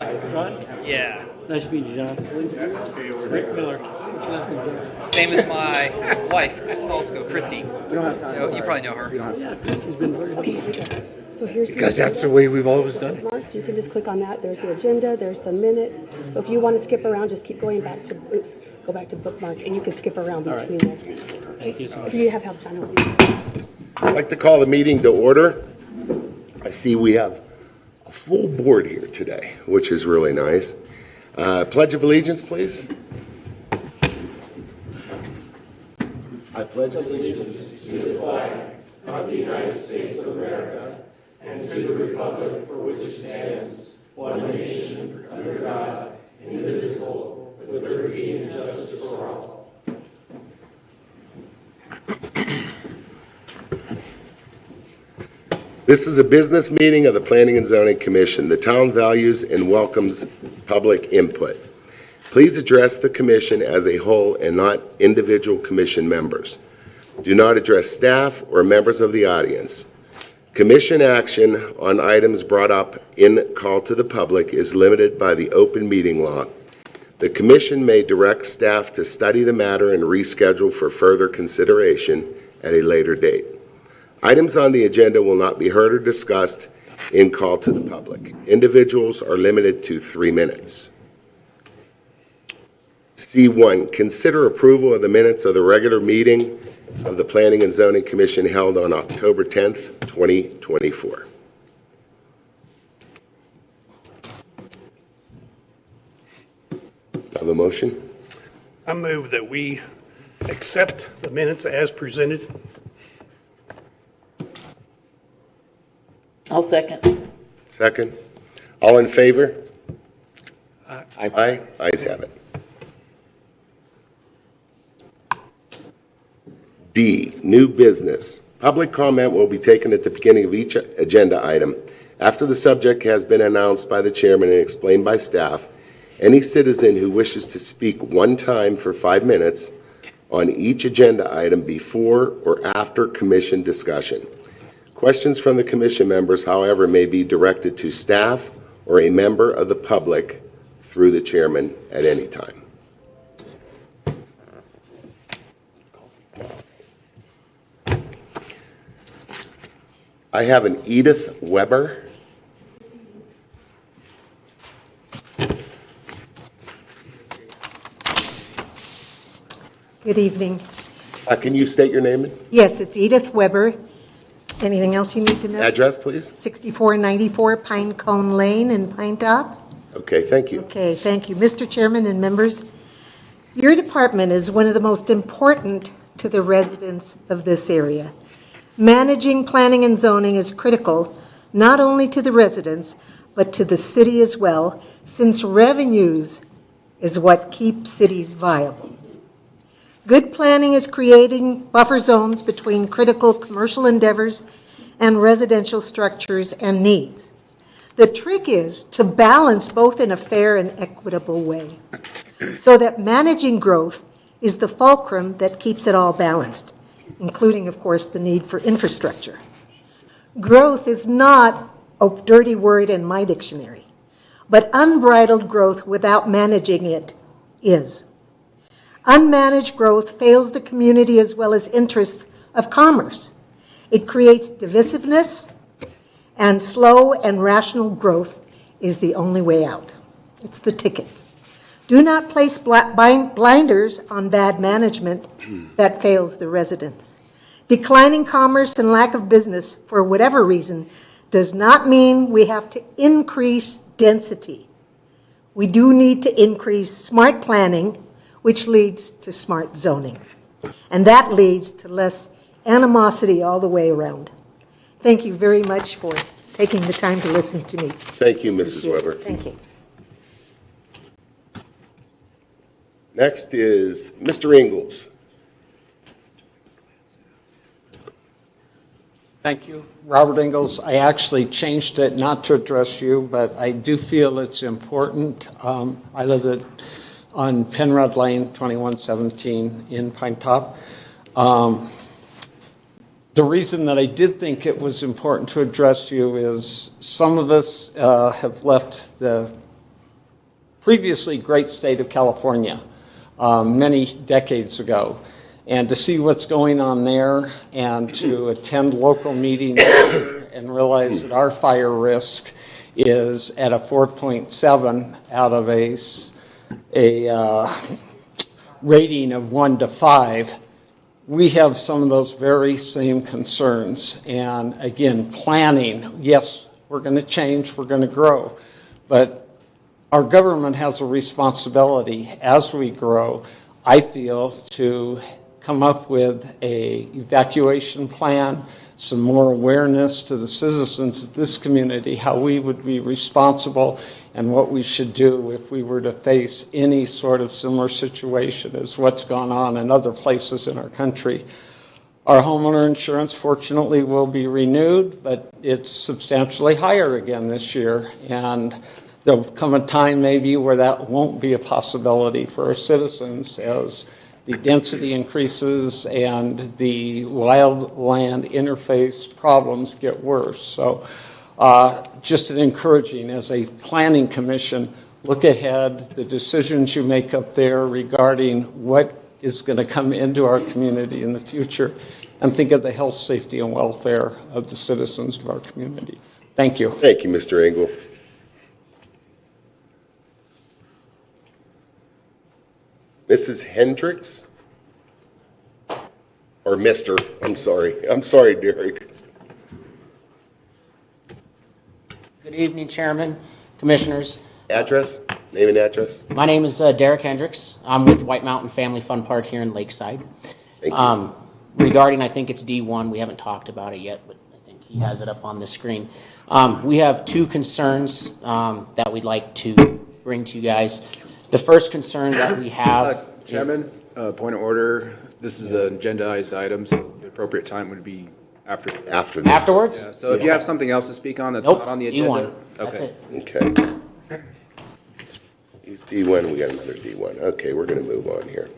John? Yeah. Nice to meet you, John. Rick Miller. What's your last name, John? Same as my wife, Christy. We don't have time. You probably know her. Yeah, Christy's been very helpful. So here's Because that's the way we've always done it. bookmarks. You can just click on that. There's the agenda, there's the minutes. So if you want to skip around, just keep going back to, go back to bookmark, and you can skip around between there. Thank you so much. If you have help, John, it'll be I'd like to call the meeting to order. I see we have a full board here today, which is really nice. Pledge of allegiance, please. I pledge allegiance to the flag of the United States of America and to the republic for which it stands, one nation, under God, indivisible, with liberty and justice for all. This is a business meeting of the Planning and Zoning Commission. The town values and welcomes public input. Please address the commission as a whole and not individual commission members. Do not address staff or members of the audience. Commission action on items brought up in call to the public is limited by the open meeting law. The commission may direct staff to study the matter and reschedule for further consideration at a later date. Items on the agenda will not be heard or discussed in call to the public. Individuals are limited to 3 minutes. C1, consider approval of the minutes of the regular meeting of the Planning and Zoning Commission held on October 10th, 2024. Have a motion? I move that we accept the minutes as presented. I'll second. Second. All in favor? Aye. Aye. Ayes have it. D, new business. Public comment will be taken at the beginning of each agenda item. After the subject has been announced by the chairman and explained by staff, any citizen who wishes to speak one time for 5 minutes on each agenda item before or after commission discussion. Questions from the commission members, however, may be directed to staff or a member of the public through the chairman at any time. I have an Edith Weber. Good evening. Can you state your name? Yes, it's Edith Weber. Anything else you need to know? Address, please. 6494 Pine Cone Lane in Pinetop. Okay, thank you. Okay, thank you. Mr. Chairman and members, your department is one of the most important to the residents of this area. Managing planning and zoning is critical, not only to the residents, but to the city as well, since revenues is what keeps cities viable. Good planning is creating buffer zones between critical commercial endeavors and residential structures and needs. The trick is to balance both in a fair and equitable way, so that managing growth is the fulcrum that keeps it all balanced, including, of course, the need for infrastructure. Growth is not a dirty word in my dictionary, but unbridled growth without managing it is. Unmanaged growth fails the community as well as interests of commerce. It creates divisiveness, and slow and rational growth is the only way out. It's the ticket. Do not place blinders on bad management that fails the residents. Declining commerce and lack of business, for whatever reason, does not mean we have to increase density. We do need to increase smart planning, which leads to smart zoning. And that leads to less animosity all the way around. Thank you very much for taking the time to listen to me. Thank you, Mrs. Weber. Thank you. Next is Mr. Ingalls. Thank you. Robert Ingalls. I actually changed it not to address you, but I do feel it's important. I live on Penrod Lane, 2117 in Pinetop. The reason that I did think it was important to address you is some of us have left the previously great state of California many decades ago. And to see what's going on there and to attend local meetings and realize that our fire risk is at a 4.7 out of a rating of 1 to 5, we have some of those very same concerns. And again, planning, yes, we're going to change, we're going to grow, but our government has a responsibility as we grow, I feel, to come up with a evacuation plan, some more awareness to the citizens of this community, how we would be responsible and what we should do if we were to face any sort of similar situation as what's gone on in other places in our country. Our homeowner insurance, fortunately, will be renewed, but it's substantially higher again this year, and there'll come a time maybe where that won't be a possibility for our citizens as the density increases and the wildland interface problems get worse. So just an encouraging, as a planning commission, look ahead, the decisions you make up there regarding what is going to come into our community in the future, and think of the health, safety, and welfare of the citizens of our community. Thank you. Thank you, Mr. Engel. Mrs. Hendricks? Or Mr. I'm sorry, Derek. Good evening, Chairman, Commissioners. Address? Name and address? My name is Derek Hendricks. I'm with White Mountain Family Fun Park here in Lakeside. Thank you. Regarding, I think it's D1, we haven't talked about it yet, but I think he has it up on the screen. We have two concerns that we'd like to bring to you guys. The first concern that we have... Chairman, point of order. This is an agendized item, so the appropriate time would be after. After this. Afterwards? Yeah, so if you have something else to speak on that's Nope, not on the agenda. D1. That's Okay. it. Okay. He's D1, we got another D1. Okay, we're going to move on here.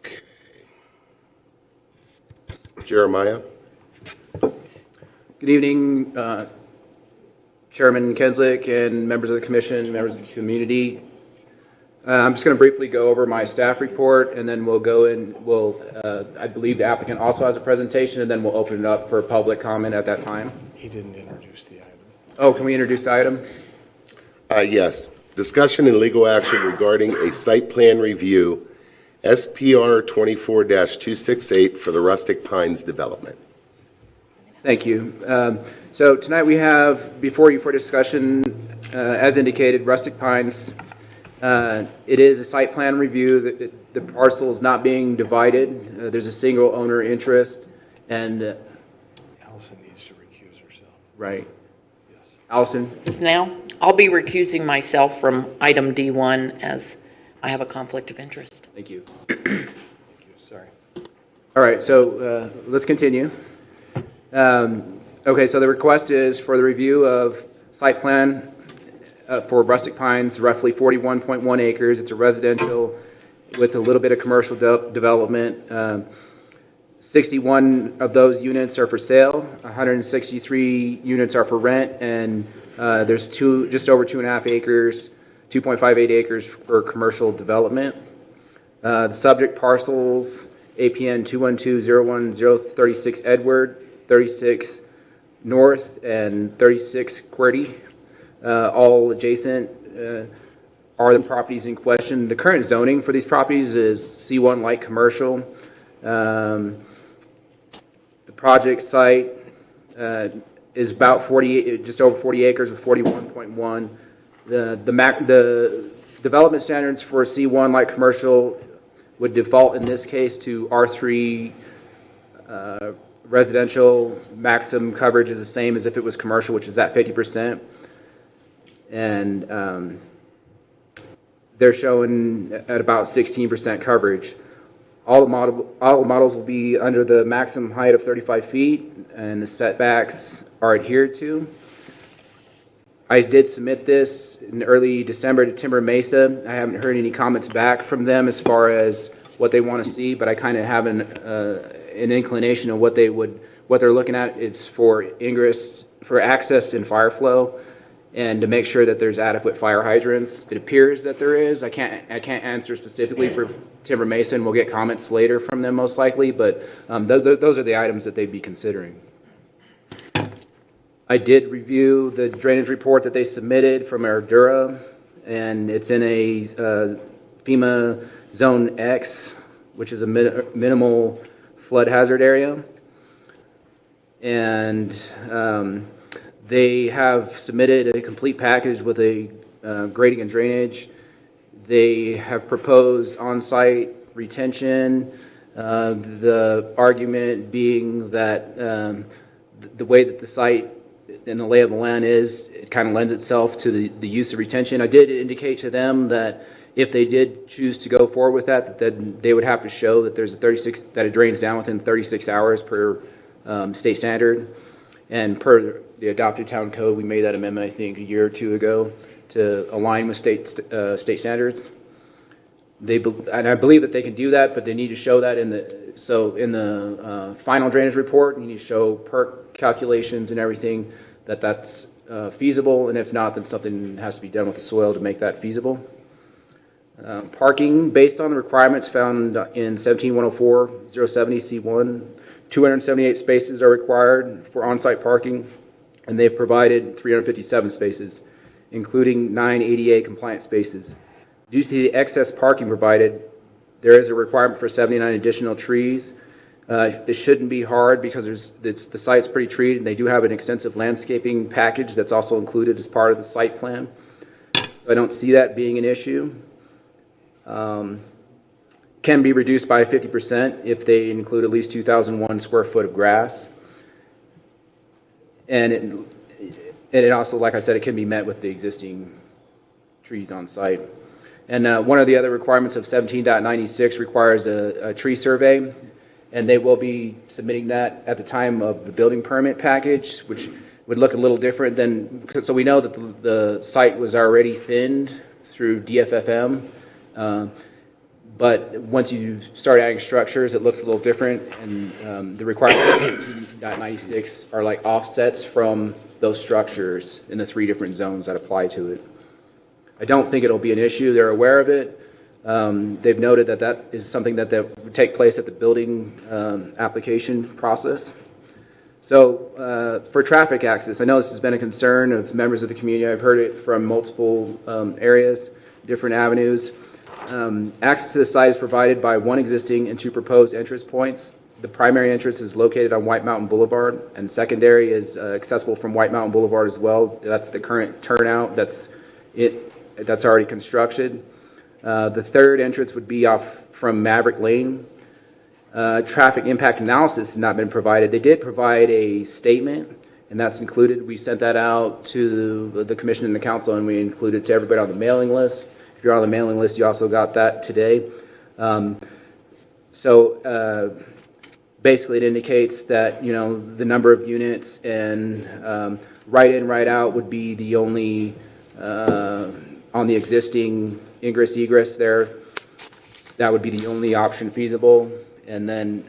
Okay. Jeremiah? Good evening, Chairman Kenslick and members of the commission, members of the community. I'm just going to briefly go over my staff report, and then we'll go in. I believe the applicant also has a presentation, and then we'll open it up for public comment at that time. He didn't introduce the item. Oh, can we introduce the item? Yes. Discussion and legal action regarding a site plan review, SPR 24-268 for the Rustic Pines development. Thank you. So tonight we have before you for discussion, as indicated, Rustic Pines. It is a site plan review. The parcel is not being divided. There's a single owner interest, and Allison needs to recuse herself. right. Yes. Allison. This now, I'll be recusing myself from item D1 as I have a conflict of interest. Thank you. Thank you. Sorry. All right. So let's continue. Okay. So the request is for the review of site plan for Rustic Pines, roughly 41.1 acres. It's a residential with a little bit of commercial development. 61 of those units are for sale. 163 units are for rent, and there's just over 2.5 acres, 2.58 acres for commercial development. The subject parcels: APN 212-01036 Edward, 36 North, and 36 QWERTY. All adjacent are the properties in question. The current zoning for these properties is C1 light commercial. The project site is about 48, just over 40 acres with 41.1. The development standards for C1 light commercial would default in this case to R3 residential. Maximum coverage is the same as if it was commercial, which is at 50%. And they're showing at about 16% coverage. All the models will be under the maximum height of 35 feet, and the setbacks are adhered to. I did submit this in early December to Timber Mesa. I haven't heard any comments back from them as far as what they want to see, but I kind of have an inclination of what they would what they're looking at is for ingress, for access and fire flow, and to make sure that there's adequate fire hydrants. It appears that there is. I can't answer specifically for Timber Mason. We'll get comments later from them most likely, but those are the items that they'd be considering. I did review the drainage report that they submitted from Ardura, and it's in a FEMA Zone X, which is a minimal flood hazard area. And they have submitted a complete package with a grading and drainage. They have proposed on-site retention, the argument being that the way that the site and the lay of the land is, it kind of lends itself to the use of retention. I did indicate to them that if they did choose to go forward with that, that they would have to show that there's that it drains down within 36 hours per state standard. And per the adopted town code, we made that amendment, I think, a year or two ago to align with state standards. And I believe that they can do that, but they need to show that in the final drainage report. You need to show perk calculations and everything that's feasible, and if not, then something has to be done with the soil to make that feasible. Parking, based on the requirements found in 17-104-070-C1, 278 spaces are required for on-site parking, and they've provided 357 spaces, including 9 ADA compliant spaces. Due to the excess parking provided, there is a requirement for 79 additional trees. It shouldn't be hard because the site's pretty treated, and they do have an extensive landscaping package that's also included as part of the site plan. So I don't see that being an issue. Can be reduced by 50% if they include at least 2,001 square foot of grass. And it also, like I said, it can be met with the existing trees on site. And one of the other requirements of 17.96 requires a tree survey, and they will be submitting that at the time of the building permit package, which would look a little different than, so we know that the site was already thinned through DFFM, but once you start adding structures, it looks a little different, and the requirements of 17.96 are like offsets from those structures in the 3 different zones that apply to it. I don't think it'll be an issue. They're aware of it. They've noted that is something that would take place at the building application process. So for traffic access, I know this has been a concern of members of the community. I've heard it from multiple areas, different avenues. Access to the site is provided by 1 existing and 2 proposed entrance points. The primary entrance is located on White Mountain Boulevard, and secondary is accessible from White Mountain Boulevard as well. That's the current turnout that's already constructed. The 3rd entrance would be off from Maverick Lane. Traffic impact analysis has not been provided. They did provide a statement, and that's included. We sent that out to the commission and the council, and we included it to everybody on the mailing list. If you're on the mailing list, you also got that today. Basically, it indicates that the number of units and right in, right out would be the only on the existing ingress egress there. That would be the only option feasible, and then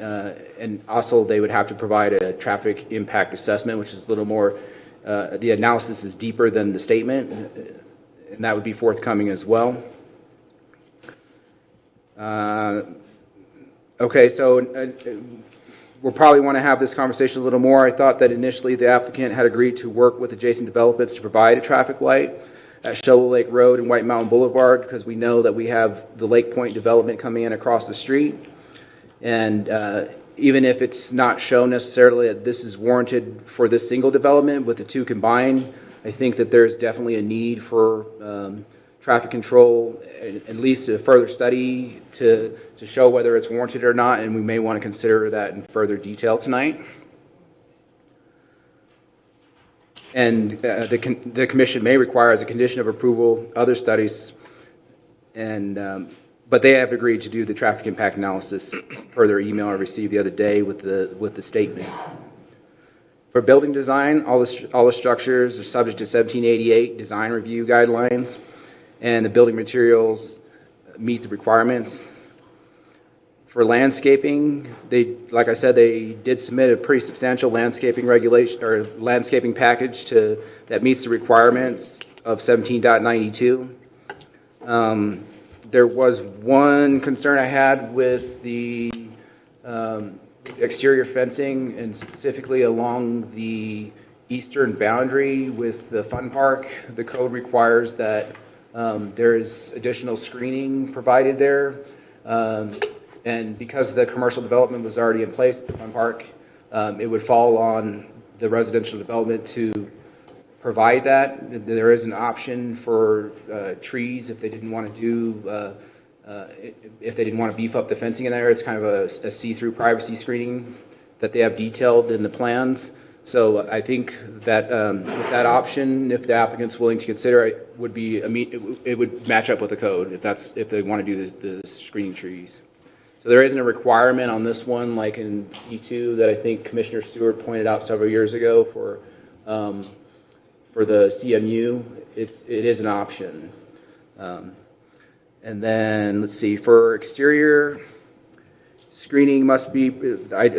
and also they would have to provide a traffic impact assessment, which is a little more. The analysis is deeper than the statement, and that would be forthcoming as well. Okay, so we'll probably want to have this conversation a little more. I thought that initially the applicant had agreed to work with adjacent developments to provide a traffic light at Shovel Lake Road and White Mountain Boulevard, because we know that we have the Lake Point development coming in across the street. And even if it's not shown necessarily that this is warranted for this single development, with the 2 combined, I think that there's definitely a need for traffic control, at least a further study to show whether it's warranted or not, and we may want to consider that in further detail tonight. And the commission may require, as a condition of approval, other studies, but they have agreed to do the traffic impact analysis per their email I received the other day with the statement. For building design, all the structures are subject to 1788 design review guidelines, and the building materials meet the requirements. For landscaping, like I said, they did submit a pretty substantial landscaping regulation or landscaping package that meets the requirements of 17.92. There was one concern I had with the exterior fencing, and specifically along the eastern boundary with the fun park. The code requires that there's additional screening provided there. And because the commercial development was already in place at the fun park, it would fall on the residential development to provide that. There is an option for trees if they didn't want to do, if they didn't want to beef up the fencing in there. It's kind of a see-through privacy screening that they have detailed in the plans. So I think that with that option, if the applicant's willing to consider it, would be it would match up with the code if they want to do the screening trees. So there isn't a requirement on this one like in C2 that I think Commissioner Stewart pointed out several years ago for the CMU. It is an option. And then let's see, for exterior screening must be.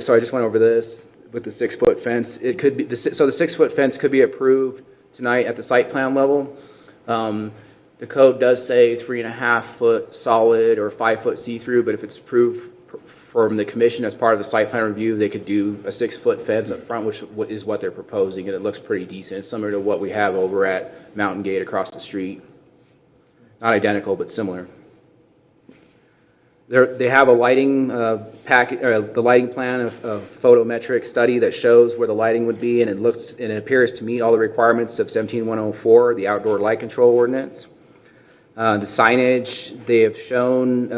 So I just went over this with the 6-foot fence. It could be so the 6-foot fence could be approved tonight at the site plan level. The code does say 3.5 foot solid or 5 foot see-through, but if it's approved from the commission as part of the site plan review, they could do a 6-foot fence up front, which is what they're proposing, and it looks pretty decent. It's similar to what we have over at Mountain Gate across the street. Not identical, but similar. They have a lighting the lighting plan of photometric study that shows where the lighting would be, and it appears to meet all the requirements of 17.104, the outdoor light control ordinance. The signage they have shown,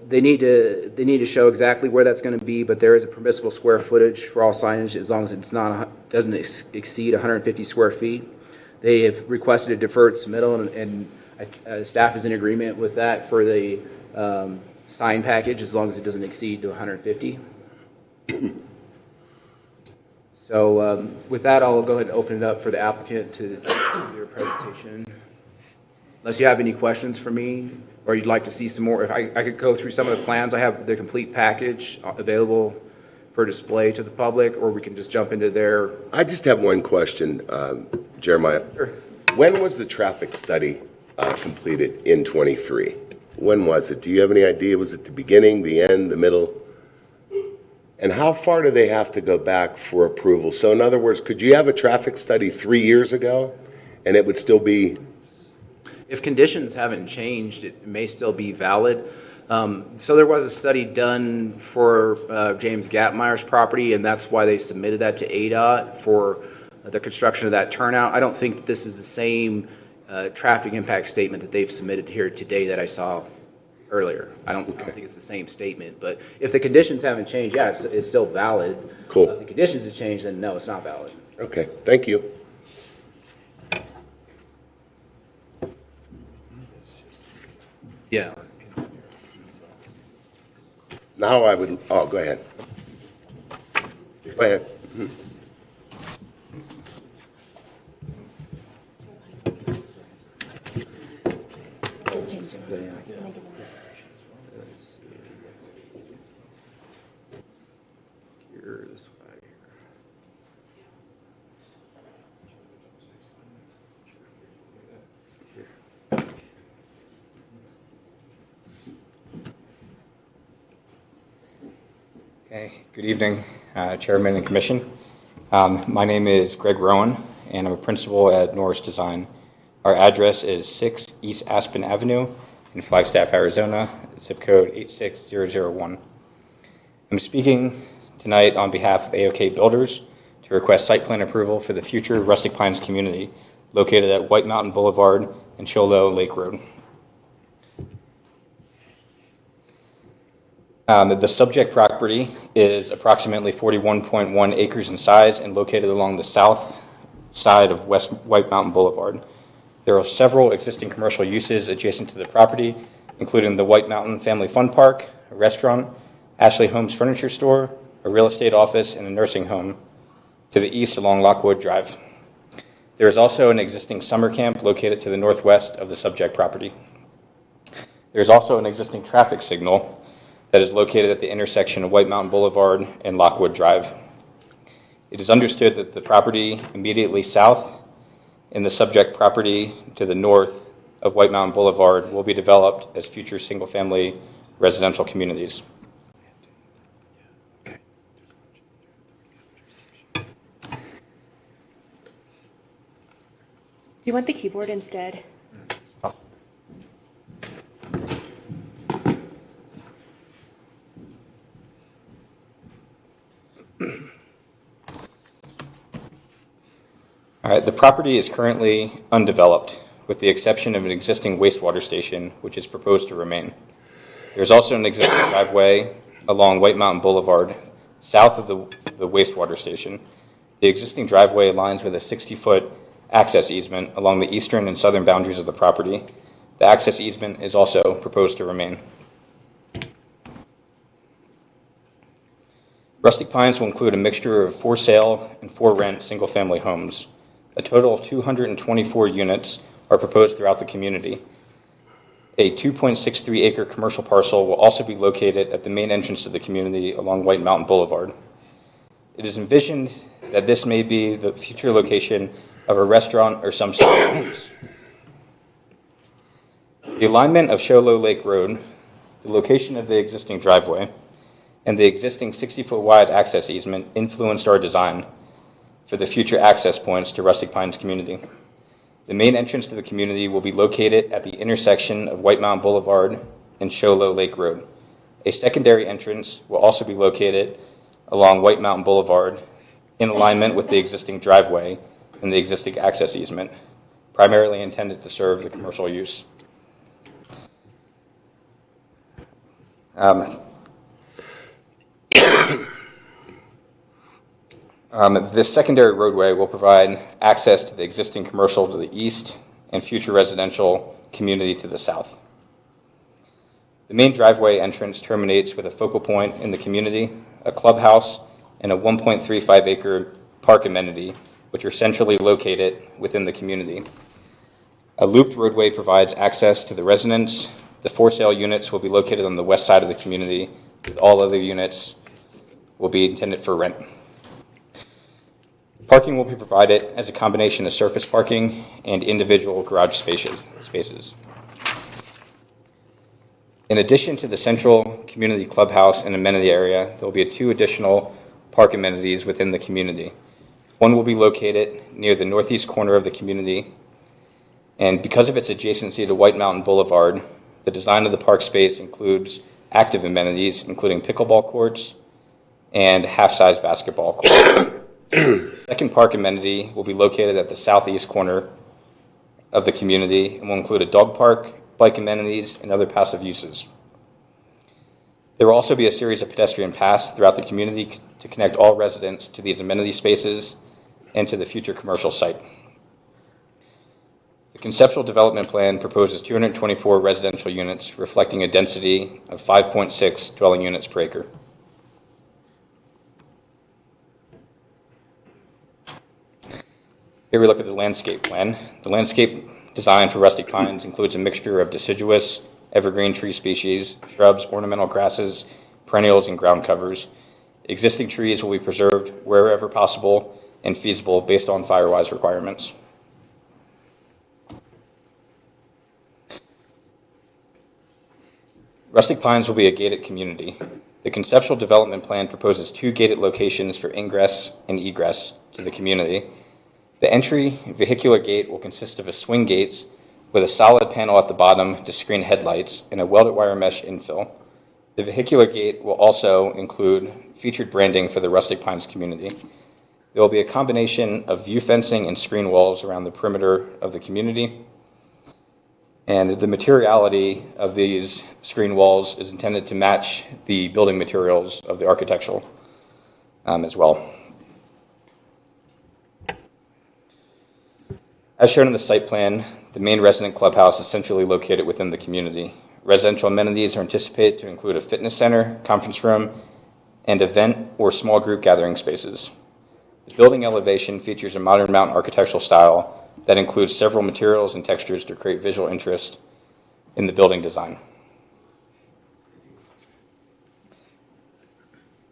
they need to show exactly where that's going to be, but there is a permissible square footage for all signage as long as it doesn't exceed 150 square feet. They have requested a deferred submittal, and staff is in agreement with that for the sign package as long as it doesn't exceed to 150. So with that, I'll go ahead and open it up for the applicant to do their presentation. Unless you have any questions for me, or you'd like to see some more. If I could go through some of the plans. I have the complete package available for display to the public, or we can just jump into there. I just have one question, Jeremiah. Sure. When was the traffic study completed in 23? When was it? Do you have any idea? Was it the beginning, the end, the middle? And how far do they have to go back for approval? So in other words, could you have a traffic study 3 years ago and it would still be? If conditions haven't changed, it may still be valid. So there was a study done for James Gapmeyer's property, and that's why they submitted that to ADOT for the construction of that turnout. I don't think this is the same traffic impact statement that they've submitted here today that I saw earlier. I don't think it's the same statement, but if the conditions haven't changed, yeah, it's still valid. Cool. If the conditions have changed, then no, it's not valid. Okay, thank you. Yeah. Now I would, go ahead. Go ahead. Mm-hmm. Okay, good evening, Chairman and Commission. My name is Greg Rowan, and I'm a principal at Norris Design. Our address is 6 East Aspen Avenue in Flagstaff, Arizona, zip code 86001. I'm speaking tonight on behalf of AOK Builders to request site plan approval for the future Rustic Pines community located at White Mountain Boulevard and Cholo Lake Road. The subject property is approximately 41.1 acres in size and located along the south side of West White Mountain Boulevard. There are several existing commercial uses adjacent to the property, including the White Mountain Family Fun Park, a restaurant, Ashley Homes Furniture Store, a real estate office, and a nursing home to the east along Lockwood Drive. There is also an existing summer camp located to the northwest of the subject property. There is also an existing traffic signal that is located at the intersection of White Mountain Boulevard and Lockwood Drive. It is understood that the property immediately south and the subject property to the north of White Mountain Boulevard will be developed as future single-family residential communities. Do you want the keyboard instead? All right, the property is currently undeveloped, with the exception of an existing wastewater station, which is proposed to remain. There's also an existing driveway along White Mountain Boulevard, south of the wastewater station. The existing driveway aligns with a 60-foot access easement along the eastern and southern boundaries of the property. The access easement is also proposed to remain. Rustic Pines will include a mixture of for sale and for rent single-family homes. A total of 224 units are proposed throughout the community. A 2.63 acre commercial parcel will also be located at the main entrance to the community along White Mountain Boulevard. It is envisioned that this may be the future location of a restaurant or some sort of use. The alignment of Show Low Lake Road, the location of the existing driveway, and the existing 60-foot wide access easement influenced our design for the future access points to Rustic Pines community. The main entrance to the community will be located at the intersection of White Mountain Boulevard and Show Low Lake Road. A secondary entrance will also be located along White Mountain Boulevard in alignment with the existing driveway and the existing access easement, primarily intended to serve the commercial use. This secondary roadway will provide access to the existing commercial to the east and future residential community to the south. The main driveway entrance terminates with a focal point in the community, a clubhouse, and a 1.35 acre park amenity, which are centrally located within the community. A looped roadway provides access to the residents. The for sale units will be located on the west side of the community, with all other units will be intended for rent. Parking will be provided as a combination of surface parking and individual garage spaces. In addition to the central community clubhouse and amenity area, there will be 2 additional park amenities within the community. One will be located near the northeast corner of the community, and because of its adjacency to White Mountain Boulevard, the design of the park space includes active amenities, including pickleball courts and half-size basketball courts. The second park amenity will be located at the southeast corner of the community and will include a dog park, bike amenities, and other passive uses. There will also be a series of pedestrian paths throughout the community to connect all residents to these amenity spaces and to the future commercial site. The conceptual development plan proposes 224 residential units, reflecting a density of 5.6 dwelling units per acre. Here we look at the landscape plan. The landscape design for Rustic Pines includes a mixture of deciduous, evergreen tree species, shrubs, ornamental grasses, perennials, and ground covers. Existing trees will be preserved wherever possible and feasible based on fire-wise requirements. Rustic Pines will be a gated community. The conceptual development plan proposes 2 gated locations for ingress and egress to the community. The entry vehicular gate will consist of a swing gates with a solid panel at the bottom to screen headlights and a welded wire mesh infill. The vehicular gate will also include featured branding for the Rustic Pines community. There will be a combination of view fencing and screen walls around the perimeter of the community. And the materiality of these screen walls is intended to match the building materials of the architectural as well. As shown in the site plan, the main resident clubhouse is centrally located within the community. Residential amenities are anticipated to include a fitness center, conference room, and event or small group gathering spaces. The building elevation features a modern mountain architectural style that includes several materials and textures to create visual interest in the building design.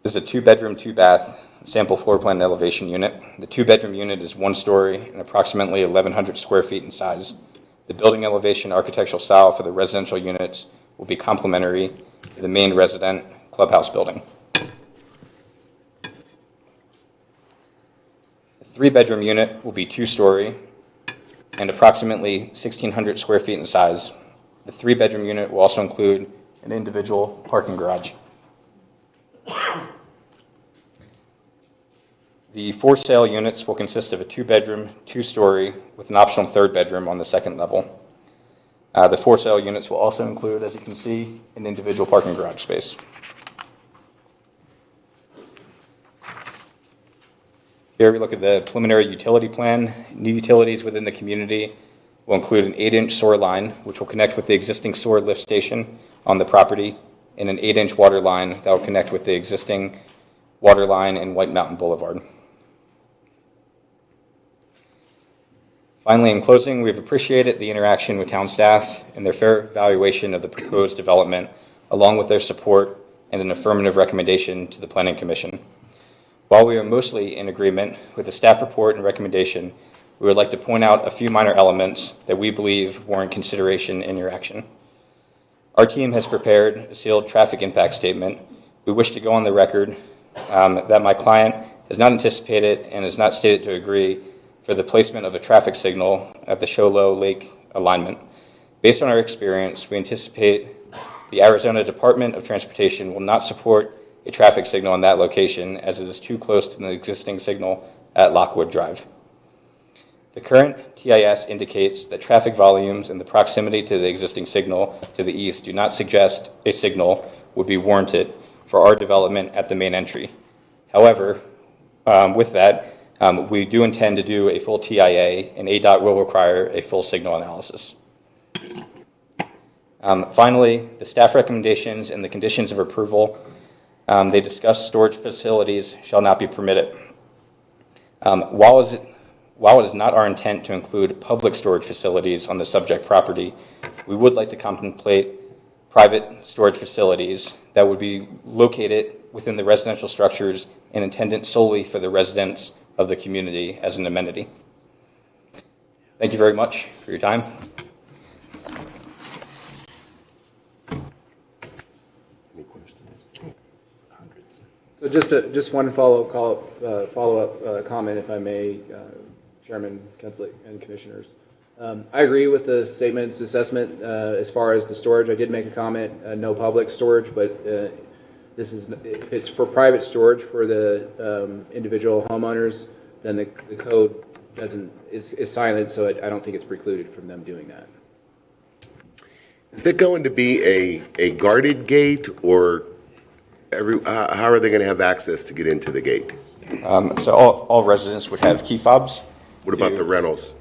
This is a 2-bedroom, 2-bath sample floor plan and elevation unit. The 2-bedroom unit is 1 story and approximately 1,100 square feet in size. The building elevation architectural style for the residential units will be complementary to the main resident clubhouse building. The 3-bedroom unit will be 2-story and approximately 1,600 square feet in size. The 3-bedroom unit will also include an individual parking garage. The for sale units will consist of a 2-bedroom, 2-story with an optional 3rd bedroom on the 2nd level. The for sale units will also include, as you can see, an individual parking garage space. Here we look at the preliminary utility plan. New utilities within the community will include an 8-inch sewer line, which will connect with the existing sewer lift station on the property, and an 8-inch water line that will connect with the existing water line in White Mountain Boulevard. Finally, in closing, we've appreciated the interaction with town staff and their fair evaluation of the proposed development, along with their support and an affirmative recommendation to the Planning Commission. While we are mostly in agreement with the staff report and recommendation, we would like to point out a few minor elements that we believe warrant consideration in your action. Our team has prepared a sealed traffic impact statement. We wish to go on the record that my client has not anticipated and has not stated to agree for the placement of a traffic signal at the Show Low Lake alignment. Based on our experience, we anticipate the Arizona Department of Transportation will not support a traffic signal in that location as it is too close to the existing signal at Lockwood Drive. The current TIS indicates that traffic volumes and the proximity to the existing signal to the east do not suggest a signal would be warranted for our development at the main entry. However, with that, we do intend to do a full TIA, and ADOT will require a full signal analysis. Finally, the staff recommendations and the conditions of approval, they discuss storage facilities shall not be permitted. While it is not our intent to include public storage facilities on the subject property, we would like to contemplate private storage facilities that would be located within the residential structures and intended solely for the residents of the community as an amenity. Thank you very much for your time. Any questions? So just one follow-up comment, if I may, Chairman, Council, and Commissioners. I agree with the statement's assessment as far as the storage. I did make a comment, no public storage, but this is, if it's for private storage for the individual homeowners, then the code is silent, so I don't think it's precluded from them doing that. Is there going to be a guarded gate, or how are they going to have access to get into the gate? So all residents would have key fobs. What about the rentals?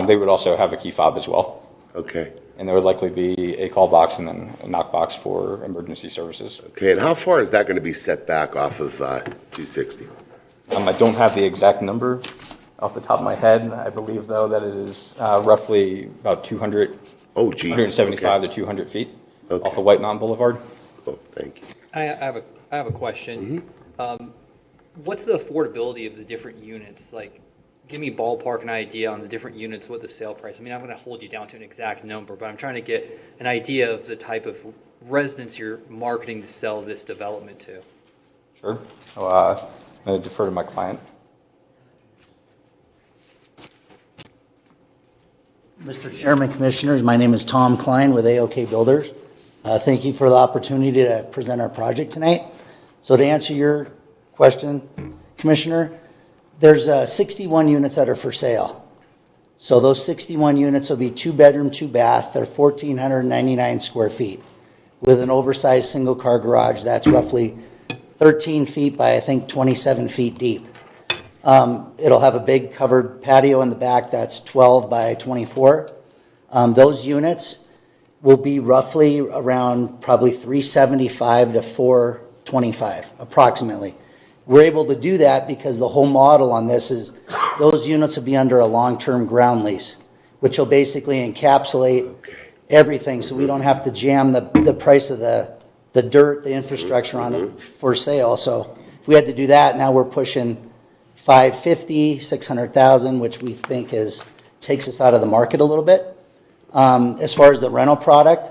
They would also have a key fob as well. Okay. And there would likely be a call box and then a knock box for emergency services. Okay, and how far is that going to be set back off of 260? I don't have the exact number off the top of my head. I believe, though, that it is roughly about 175 to 200 feet off of White Mountain Boulevard. Oh, thank you. I have a question. What's the affordability of the different units? Like, give me ballpark an idea on the different units, what the sale price. I mean, I'm going to hold you down to an exact number, but I'm trying to get an idea of the type of residents you're marketing to sell this development to. Sure. So, I'm going to defer to my client. Mr. Chairman, Commissioners, my name is Tom Klein with AOK Builders. Thank you for the opportunity to present our project tonight. So to answer your question, Commissioner, there's 61 units that are for sale. So those 61 units will be 2-bedroom, 2-bath. They're 1,499 square feet with an oversized single-car garage that's roughly 13 feet by, I think, 27 feet deep. It'll have a big covered patio in the back that's 12 by 24. Those units will be roughly around probably 375 to 425, approximately. We're able to do that because the whole model on this is those units will be under a long-term ground lease, which will basically encapsulate everything, so we don't have to jam the price of the the dirt, the infrastructure on it for sale. So if we had to do that, now we're pushing 550, 600,000, which we think takes us out of the market a little bit. As far as the rental product,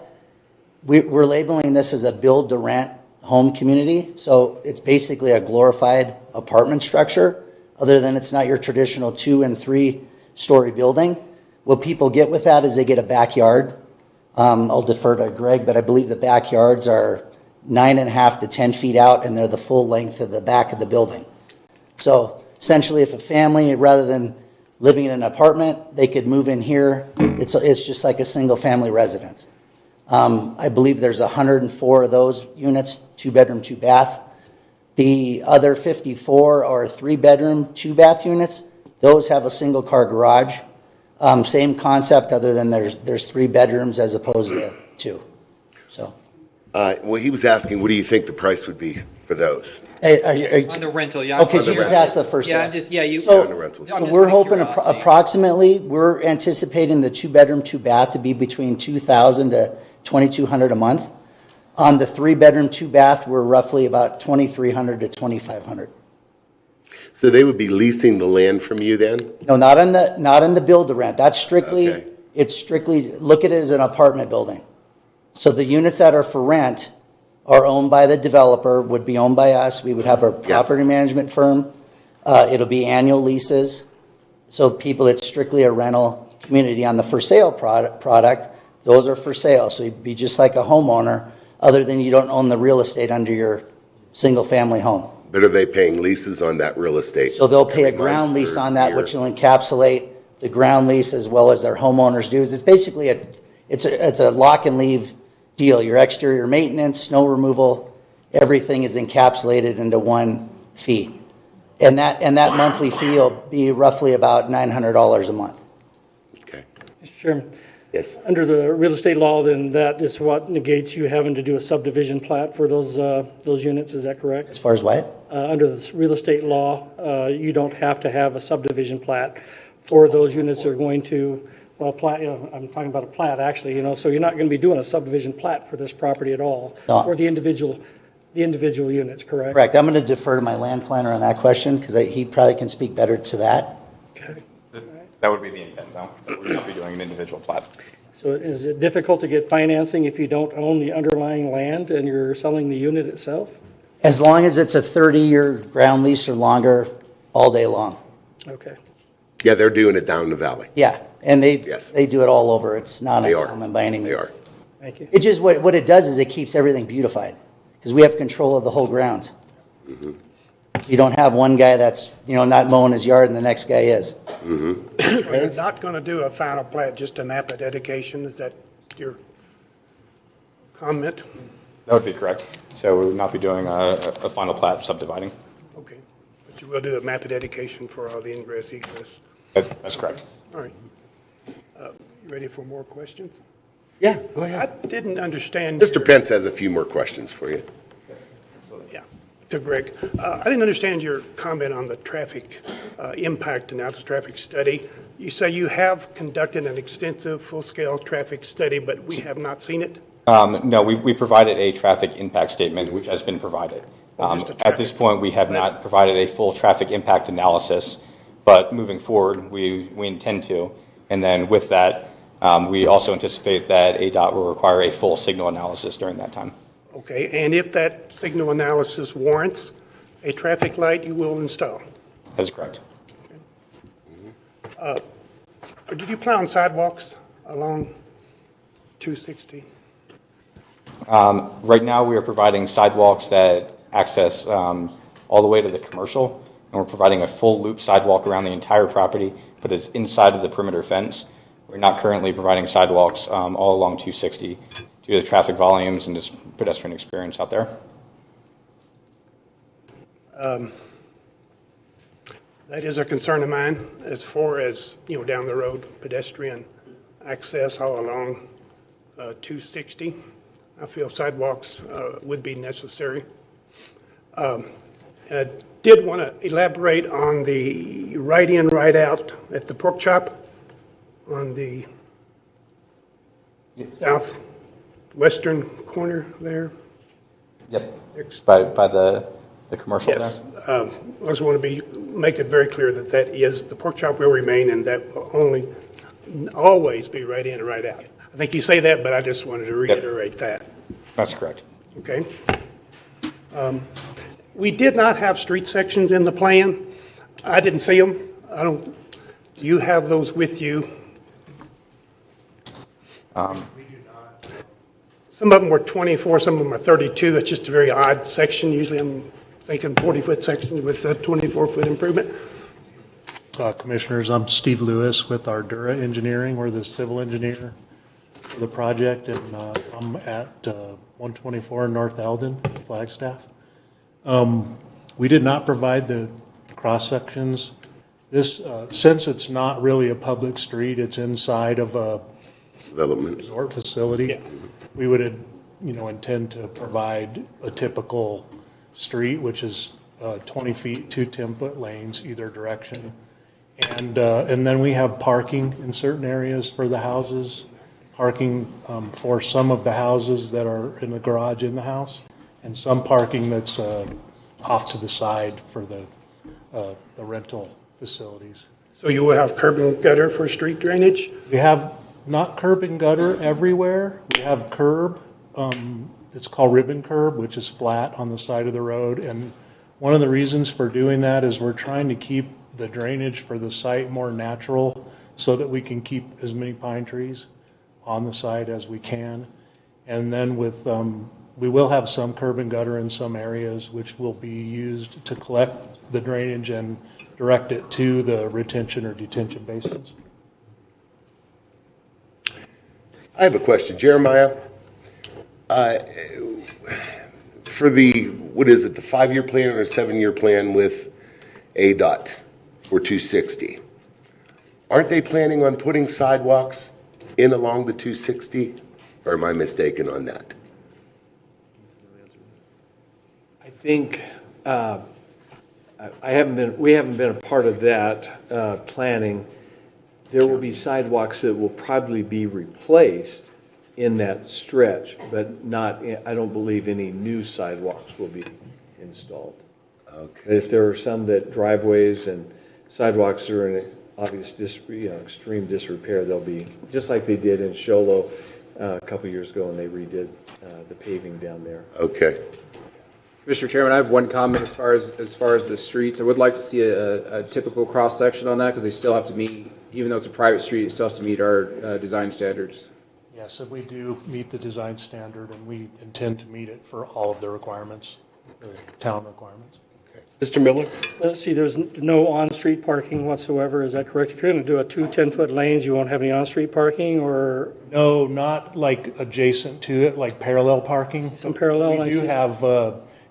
we're labeling this as a build-to-rent home community. So it's basically a glorified apartment structure, other than it's not your traditional 2- and 3-story building. What people get with that is they get a backyard. I'll defer to Greg, but I believe the backyards are 9.5 to 10 feet out, and they're the full length of the back of the building. So essentially, if a family, rather than living in an apartment, they could move in here. It's just like a single-family residence. I believe there's 104 of those units, 2-bedroom, 2-bath. The other 54 are 3-bedroom, 2-bath units. Those have a single-car garage. Same concept, other than there's 3 bedrooms as opposed to 2. So. Well, he was asking, what do you think the price would be for those? On the rental, yeah. Okay, so you just asked the first. Yeah, I'm just, yeah, you. So, on the rentals. so we're hoping approximately, we're anticipating the 2-bedroom, 2-bath to be between $2,000 to $2,200 a month. On the 3-bedroom, 2-bath, we're roughly about $2,300 to $2,500. So they would be leasing the land from you then? No, not in the build to rent. That's strictly, Okay. it's strictly, look at it as an apartment building. So the units that are for rent are owned by the developer, would be owned by us. We would have our property management firm. It'll be annual leases. So people, it's strictly a rental community. On the for sale product, those are for sale. So you'd be just like a homeowner, other than you don't own the real estate under your single family home. But are they paying leases on that real estate? So they'll pay a every ground month lease or on that, year? which will encapsulate the ground lease as well as their homeowners' dues. It's basically it's a lock and leave deal. Your exterior maintenance, snow removal, everything is encapsulated into one fee. And that monthly fee will be roughly about $900 a month. Okay. Mr. Chairman, Yes. under the real estate law, then that is what negates you having to do a subdivision plat for those units, is that correct? As far as what? Under the real estate law, you don't have to have a subdivision plat for those units that are going to, well, plat, I'm talking about a plat actually, so you're not going to be doing a subdivision plat for this property at all, No. for the individual units, correct? Correct. I'm going to defer to my land planner on that question because he probably can speak better to that. Okay. That would be the intent, though. We would not be doing an individual plat. So is it difficult to get financing if you don't own the underlying land and you're selling the unit itself? As long as it's a 30-year ground lease or longer, all day long. Okay. Yeah, they're doing it down in the valley. Yeah, and they Yes. do it all over. It's not They are. uncommon by any means. They are. Thank you. It just, what it does is it keeps everything beautified because we have control of the whole ground. You don't have one guy that's, not mowing his yard and the next guy is. You're not going to do a final plat, just a map of dedication, is that your comment? That would be correct. So we would not be doing a final plat subdividing. Okay, but you will do a map of dedication for all the ingress, egress. That's correct. All right. You ready for more questions? Yeah, go I ahead. didn't understand. Mr. Pence has a few more questions for you. Yeah, to Greg. I didn't understand your comment on the traffic impact analysis, traffic study. You say you have conducted an extensive full-scale traffic study, but we have not seen it? No, we provided a traffic impact statement, which has been provided. At this point, we have not provided a full traffic impact analysis, but moving forward, we intend to. And then with that, we also anticipate that ADOT will require a full signal analysis during that time. Okay, and if that signal analysis warrants a traffic light, you will install? That's correct. Did you plan on sidewalks along 260? Right now, we are providing sidewalks that access all the way to the commercial, and we're providing a full loop sidewalk around the entire property, but it's inside of the perimeter fence. We're not currently providing sidewalks all along 260 due to the traffic volumes and just pedestrian experience out there. That is a concern of mine as far as, down the road, pedestrian access all along 260. I feel sidewalks would be necessary. And I did want to elaborate on the right in, right out at the pork chop on the southwestern corner there. Yep, by the commercial there? Yes. I just want to make it very clear that that is, the pork chop will remain, and that will always be right in and right out. I think you say that, but I just wanted to reiterate that. That's correct. Okay. We did not have street sections in the plan. I didn't see them. Do you have those with you? Some of them were 24, some of them are 32. It's just a very odd section. Usually I'm thinking 40-foot sections with a 24-foot improvement. Commissioners, I'm Steve Lewis with Ardura Engineering. We're the civil engineer for the project, and I'm at 124 North Eldon, Flagstaff. We did not provide the cross sections. This, since it's not really a public street, it's inside of a Development. resort facility. Yeah. We would, intend to provide a typical street, which is 20 feet, 2 10-foot lanes either direction. And then we have parking in certain areas for the houses, parking for some of the houses that are in the garage in the house, and some parking that's off to the side for the rental facilities. So you will have curb and gutter for street drainage? We have not curb and gutter everywhere. We have curb. It's called ribbon curb, which is flat on the side of the road. And one of the reasons for doing that is we're trying to keep the drainage for the site more natural so that we can keep as many pine trees on the site as we can. And then with, we will have some curb and gutter in some areas, which will be used to collect the drainage and direct it to the retention or detention basins. I have a question. Jeremiah, for the, what is it, the 5-year plan or 7-year plan with ADOT for 260, aren't they planning on putting sidewalks in along the 260? Or am I mistaken on that? I think we haven't been a part of that planning. There will be sidewalks that will probably be replaced in that stretch, but not, I don't believe any new sidewalks will be installed. Okay. But if there are some that driveways and sidewalks are in obvious extreme disrepair, they'll be, just like they did in Sholo a couple years ago when they redid the paving down there. Okay. Mr. Chairman, I have one comment as far as the streets. I would like to see a typical cross section on that, because they still have to meet, even though it's a private street, it still has to meet our design standards. Yes, and we do meet the design standard, and we intend to meet it for all of the requirements, the town requirements. Mr. Miller? Let's see, there's no on-street parking whatsoever, is that correct? If you're going to do a 2 10-foot lanes, you won't have any on-street parking, or? No, not like adjacent to it, like parallel parking. Some parallel, We do have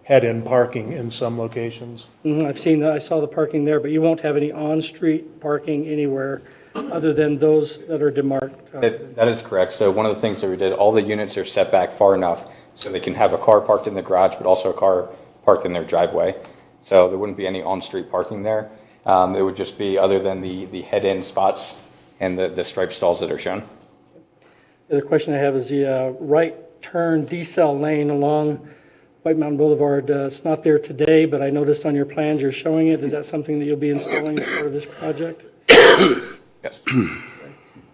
head-end parking in some locations. I've seen that, I saw the parking there, but you won't have any on-street parking anywhere other than those that are demarked. That is correct. So one of the things that we did, all the units are set back far enough so they can have a car parked in the garage, but also a car parked in their driveway. So there wouldn't be any on-street parking there. It would just be, other than the head-end spots and the striped stalls that are shown. The other question I have is the right turn decel lane along White Mountain Boulevard. It's not there today, but I noticed on your plans you're showing it. Is that something that you'll be installing as part of this project? Yes.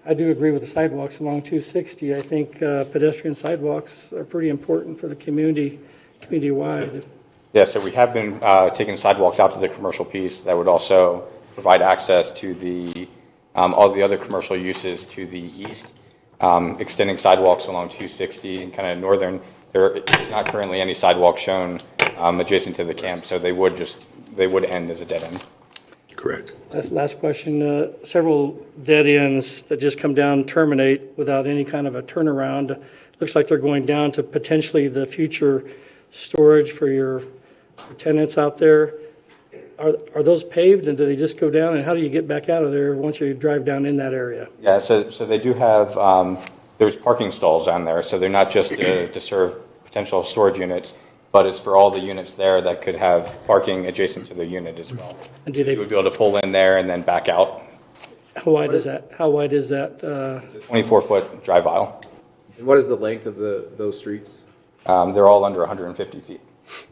I do agree with the sidewalks along 260. I think pedestrian sidewalks are pretty important for the community-wide. Yeah, so we have been taking sidewalks out to the commercial piece that would also provide access to the all the other commercial uses to the east, extending sidewalks along 260 and kind of northern. There is not currently any sidewalk shown adjacent to the camp, so they would end as a dead end. Correct. Last question. Several dead ends that just come down terminate without any kind of a turnaround. Looks like they're going down to potentially the future storage for your tenants out there. Are those paved, and do they just go down, and how do you get back out of there once you drive down in that area? Yeah, so they do have, there's parking stalls down there, so they're not just to serve potential storage units, but it's for all the units there that could have parking adjacent to the unit as well. And do they, you would be able to pull in there and then back out. How wide is that? How wide is that? It's a 24-foot drive aisle. And what is the length of those streets? They're all under 150 feet.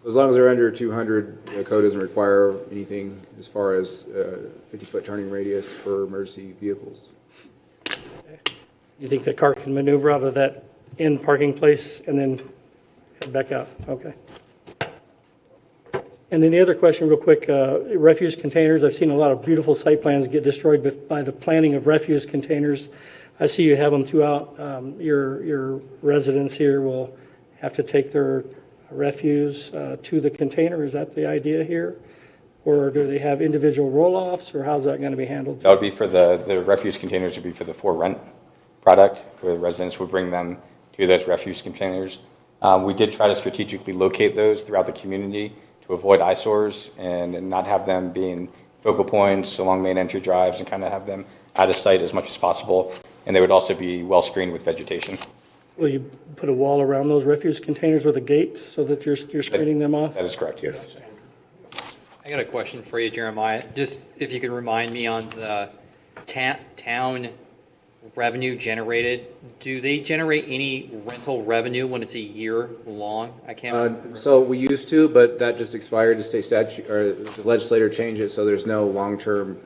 As long as they're under 200, the code doesn't require anything as far as 50-foot turning radius for emergency vehicles. You think the car can maneuver out of that end parking place and then head back out? Okay. And then the other question real quick, refuse containers. I've seen a lot of beautiful site plans get destroyed by the planning of refuse containers. I see you have them throughout. Your residents here will have to take their refuse to the container. Is that the idea here? Or do they have individual roll-offs, or how's that going to be handled? That would be for the refuse containers would be for the for rent product, where the residents would bring them to those refuse containers. We did try to strategically locate those throughout the community to avoid eyesores and not have them being focal points along main entry drives, and kind of have them out of sight as much as possible. And they would also be well screened with vegetation. Will you put a wall around those refuse containers with a gate so that you're screening them off? That is correct, yes. I got a question for you, Jeremiah. Just if you could remind me on the town revenue generated, do they generate any rental revenue when it's a year long? I can't remember. So we used to, but that just expired. The state statute, or the legislator changed it, so there's no long-term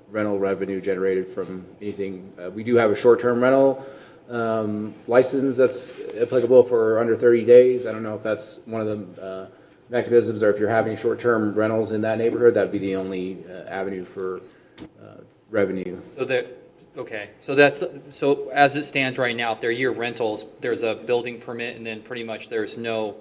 rental revenue generated from anything. We do have a short-term rental license that's applicable for under 30 days. I don't know if that's one of the mechanisms, or if you're having short-term rentals in that neighborhood, that'd be the only avenue for revenue. So that, okay, so as it stands right now, if they're year rentals, there's a building permit, and then pretty much there's no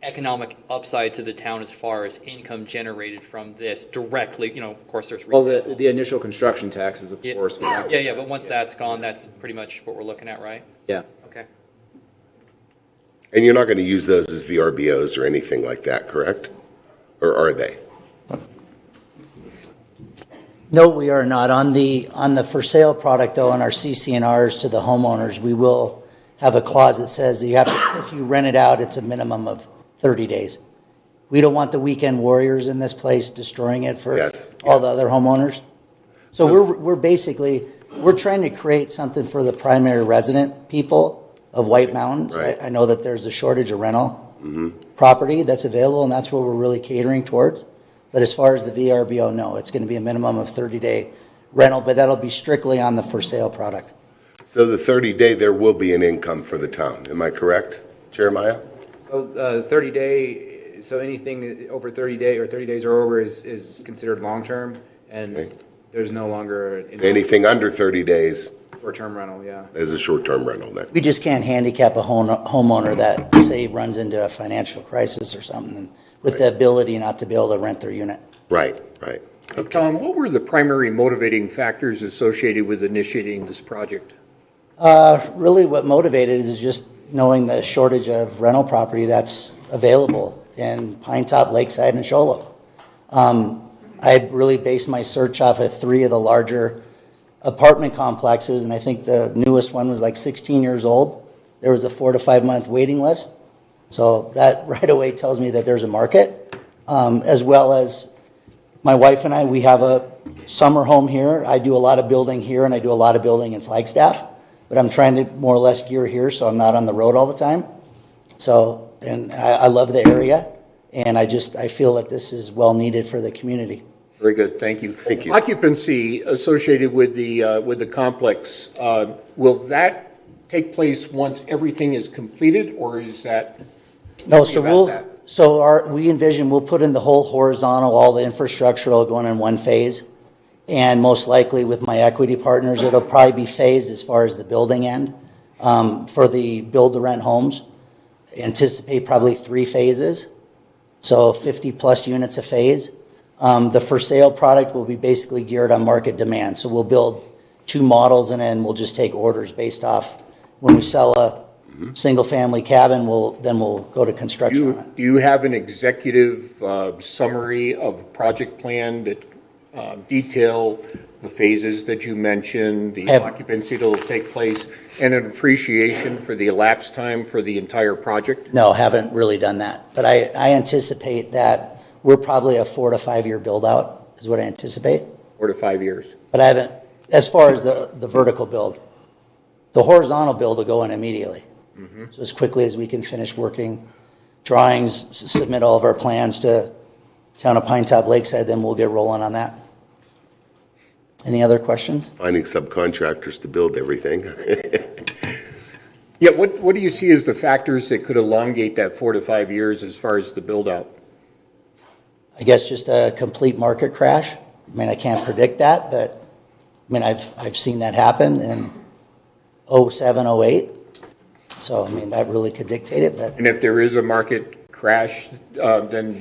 economic upside to the town as far as income generated from this directly. Of course, there's well, the initial construction taxes, of course. Yeah, but once that's gone, that's pretty much what we're looking at, right? Yeah. Okay. And you're not going to use those as VRBOs or anything like that, correct? Or are they? No, we are not. On the for sale product, though, on our CC&Rs to the homeowners, we will have a clause that says that you have to, if you rent it out, it's a minimum of 30 days. We don't want the weekend warriors in this place destroying it for all the other homeowners. So we're trying to create something for the primary resident people of White Mountains. Right. I know that there's a shortage of rental property that's available, and that's what we're really catering towards. But as far as the VRBO, no, it's going to be a minimum of 30-day rental, but that'll be strictly on the for sale product. So the 30-day, there will be an income for the town. Am I correct, Jeremiah? So 30-day, so anything over 30 days or 30 days or over is considered long-term, and there's no longer Anything under 30 days short-term rental, yeah. is a short-term rental then. We just can't handicap a homeowner that, say, runs into a financial crisis or something with the ability not to be able to rent their unit. Right. Tom, what were the primary motivating factors associated with initiating this project? Really what motivated is just knowing the shortage of rental property that's available in Pinetop-Lakeside and Sholo. I really based my search off of 3 of the larger apartment complexes, and I think the newest one was like 16 years old. There was a 4 to 5 month waiting list. So that right away tells me that there's a market, as well as my wife and I, we have a summer home here. I do a lot of building here, and I do a lot of building in Flagstaff, but I'm trying to more or less gear here so I'm not on the road all the time. So, and I love the area, and I feel that this is well needed for the community. Very good, thank you. Thank you. Occupancy associated with the complex, will that take place once everything is completed, or is that? No, so we envision we'll put in the whole horizontal, all the infrastructure will go in one phase, and most likely with my equity partners, it'll probably be phased as far as the building end. For the build-to-rent homes, anticipate probably 3 phases, so 50 plus units a phase. The for sale product will be basically geared on market demand, so we'll build 2 models and then we'll just take orders based off when we sell a single-family cabin, we'll go to construction on it. Do you have an executive summary of project plan that detail the phases that you mentioned, the occupancy that will take place, and an appreciation for the elapsed time for the entire project? No, haven't really done that. But I anticipate that we're probably a 4 to 5 year build out is what I anticipate. 4 to 5 years. But I haven't, as far as the vertical build, the horizontal build will go in immediately. So as quickly as we can finish working drawings, submit all of our plans to Town of Pinetop-Lakeside, then we'll get rolling on that. Any other questions? Finding subcontractors to build everything. Yeah, what do you see as the factors that could elongate that 4 to 5 years as far as the build-out? I guess just a complete market crash. I mean, I can't predict that, but I mean, I've seen that happen in 07, 08. So, I mean, that really could dictate it. But And if there is a market crash, then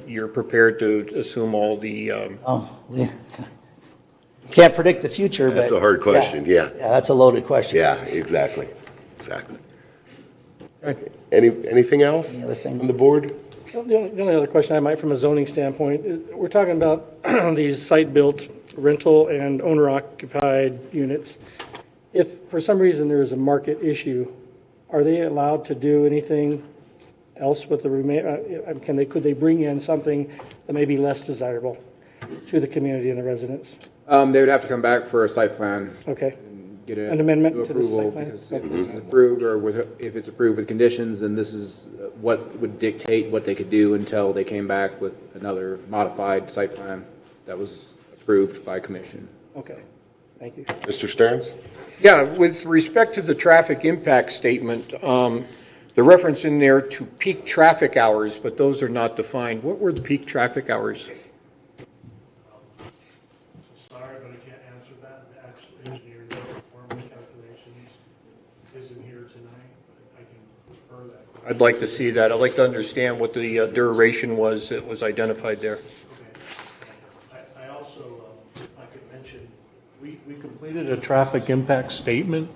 you're prepared to assume all the... we can't predict the future. That's but a hard question, yeah. Yeah, that's a loaded question. Yeah, exactly. Anything else Any other thing? on the board? The only other question I might from a zoning standpoint, we're talking about these site-built rental and owner-occupied units. If for some reason there is a market issue, are they allowed to do anything else with the could they bring in something that may be less desirable to the community and the residents? They would have to come back for a site plan. Okay. And get An amendment to the approval, site plan? because if this is approved, or if it's approved with conditions, then this is what would dictate what they could do until they came back with another modified site plan that was approved by commission. Okay, thank you. Mr. Stearns? Yeah, with respect to the traffic impact statement, the reference in there to peak traffic hours, but those are not defined. What were the peak traffic hours? Sorry, but I can't answer that. The actual engineer that performed the calculations isn't here tonight, but I can refer that. I'd like to see that. I'd like to understand what the duration was that was identified there. I also, if I could mention, we completed a traffic impact statement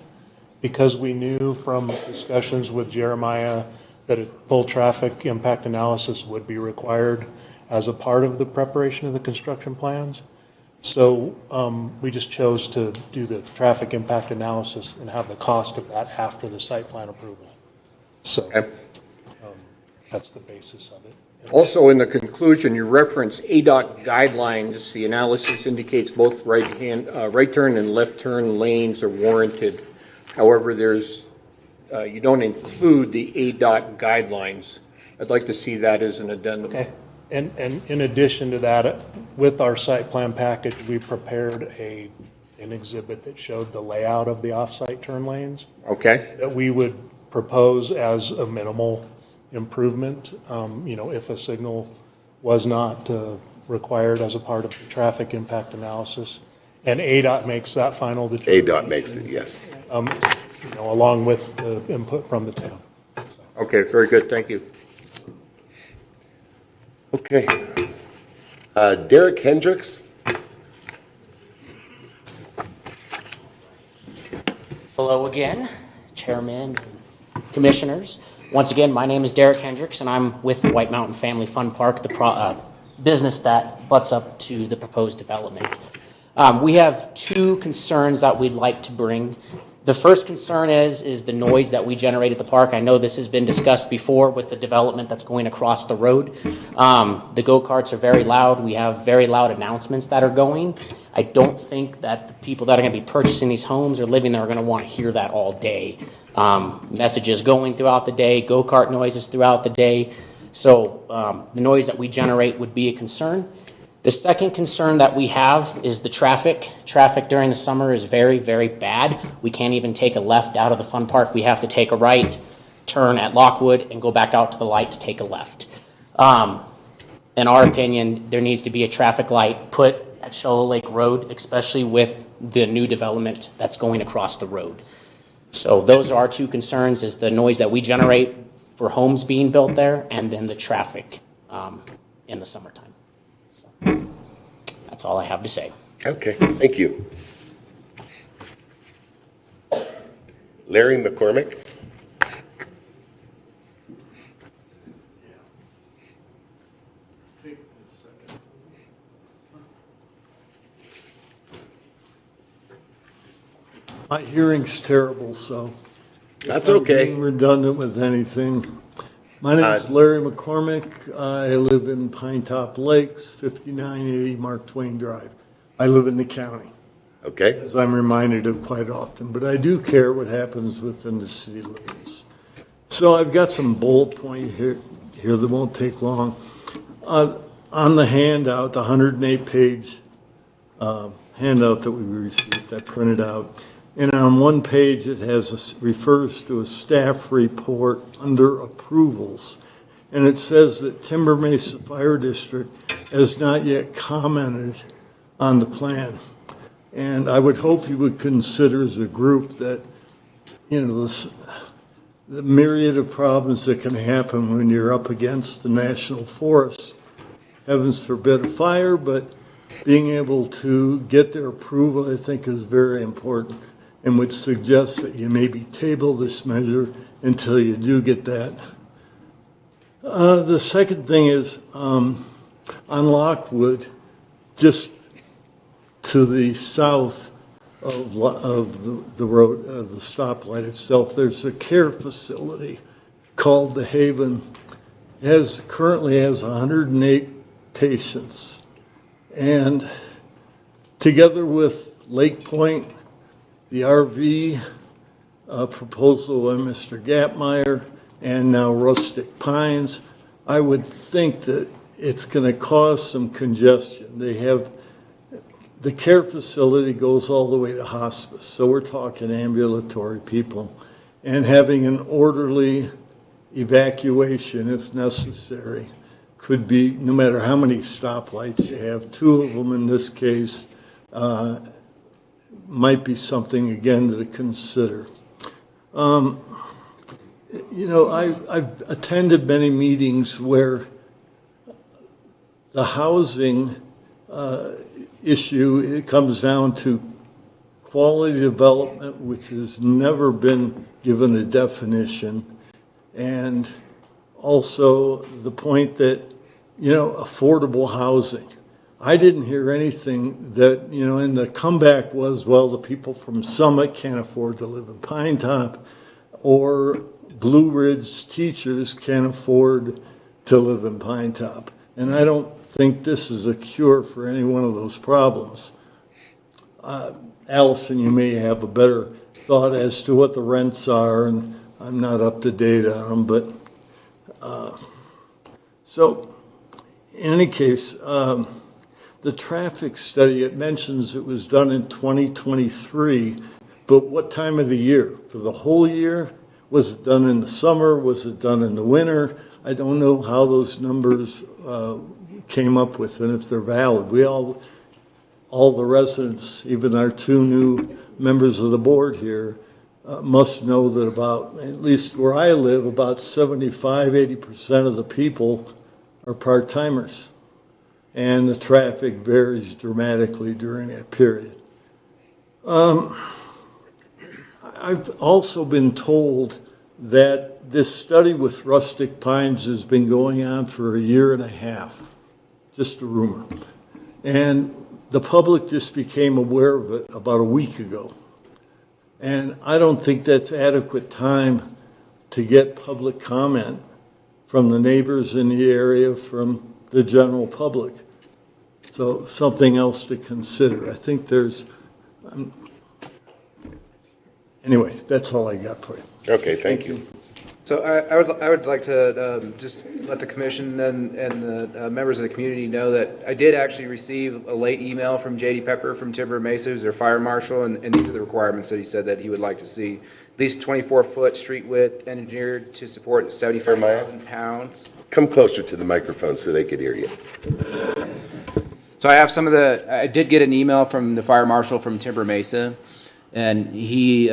because we knew from discussions with Jeremiah that a full traffic impact analysis would be required as a part of the preparation of the construction plans. So we just chose to do the traffic impact analysis and have the cost of that after the site plan approval. So that's the basis of it. Also, in the conclusion, you reference ADOT guidelines. The analysis indicates both right turn and left turn lanes are warranted. However, you don't include the ADOT guidelines. I'd like to see that as an addendum. Okay. And in addition to that, with our site plan package, we prepared an exhibit that showed the layout of the off-site turn lanes. Okay. That we would propose as a minimal improvement, if a signal was not required as a part of the traffic impact analysis. And ADOT makes that final determination. ADOT makes it, yes. Along with the input from the town. Okay, very good. Thank you. Okay. Derek Hendricks? Hello again, Chairman, Commissioners. Once again, my name is Derek Hendricks, and I'm with the White Mountain Family Fun Park, the business that butts up to the proposed development. We have two concerns that we'd like to bring. The first concern is the noise that we generate at the park. I know this has been discussed before with the development that's going across the road. The go-karts are very loud. We have very loud announcements that are going. I don't think that the people that are going to be purchasing these homes or living there are going to want to hear that all day. Messages going throughout the day, go-kart noises throughout the day. So the noise that we generate would be a concern. The second concern that we have is the traffic. Traffic during the summer is very, very bad. We can't even take a left out of the fun park. We have to take a right, turn at Lockwood, and go back out to the light to take a left. In our opinion, there needs to be a traffic light put at Shoal Lake Road, especially with the new development that's going across the road. So those are our two concerns, is the noise that we generate for homes being built there, and then the traffic in the summertime. So that's all I have to say. Okay, thank you. Larry McCormick? My hearing's terrible, so. That's I'm okay. being redundant with anything. My name is Larry McCormick. I live in Pinetop Lakes, 5980 Mark Twain Drive. I live in the county. Okay. As I'm reminded of quite often, but I do care what happens within the city limits. So I've got some bullet point here that won't take long. On the handout, the 108-page handout that we received, I printed out, and on one page it refers to a staff report under approvals, and it says that Timber Mesa Fire District has not yet commented on the plan. And I would hope you would consider as a group that, the myriad of problems that can happen when you're up against the national forest. Heavens forbid a fire, but being able to get their approval, I think, is very important, and would suggest that you maybe table this measure until you do get that. The second thing is on Lockwood, just to the south of the road, the stoplight itself, there's a care facility called the Haven. It currently has 108 patients, and together with Lake Point, the RV proposal by Mr. Gapmeyer, and now Rustic Pines, I would think that it's going to cause some congestion. The care facility goes all the way to hospice, so we're talking ambulatory people, and having an orderly evacuation if necessary could be, no matter how many stoplights you have, 2 of them in this case, might be something again to consider. I've attended many meetings where the housing issue, it comes down to quality development, which has never been given a definition, and also the point that, affordable housing. I didn't hear anything that, and the comeback was, well, the people from Summit can't afford to live in Pinetop, or Blue Ridge teachers can't afford to live in Pinetop. And I don't think this is a cure for any one of those problems. Allison, you may have a better thought as to what the rents are, and I'm not up to date on them, but so in any case, the traffic study, it mentions it was done in 2023, but what time of the year? For the whole year? Was it done in the summer? Was it done in the winter? I don't know how those numbers came up with and if they're valid. All the residents, even our 2 new members of the board here, must know that about, at least where I live, about 75–80% of the people are part-timers. And the traffic varies dramatically during that period. I've also been told that this study with Rustic Pines has been going on for 1.5 years, just a rumor. And the public just became aware of it about a week ago. And I don't think that's adequate time to get public comment from the neighbors in the area, from the general public. So something else to consider. I think there's, anyway, that's all I got for you. Okay, thank you. So I would like to just let the commission and the members of the community know that I did actually receive a late email from J.D. Pepper from Timber Mesa, who's their fire marshal, and these are the requirements that he said that he would like to see. At least 24-foot street width, engineered to support 75,000 pounds. Come closer to the microphone so they could hear you. So I did get an email from the fire marshal from Timber Mesa, and he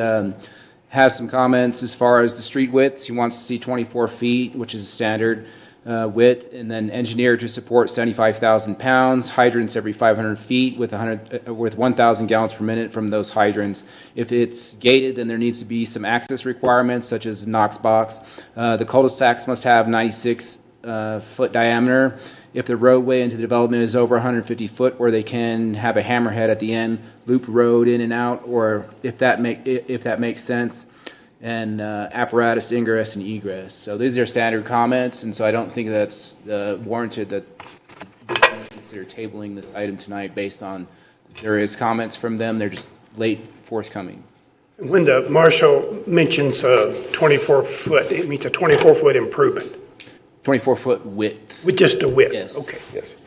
has some comments as far as the street widths. He wants to see 24 feet, which is standard width, and then engineered to support 75,000 pounds, hydrants every 500 feet with 1,000 gallons per minute from those hydrants. If it's gated, then there needs to be some access requirements, such as Knox box. The cul-de-sacs must have 96 foot diameter. If the roadway into the development is over 150 foot, or they can have a hammerhead at the end, loop road in and out, or if that makes sense, and apparatus ingress and egress. So these are standard comments, and so I don't think that's warranted that consider tabling this item tonight based on various comments from them. They're just late forthcoming. When the marshal mentions 24-foot, it means a 24-foot improvement. 24-foot width. With just the width? Yes. Okay. Yes.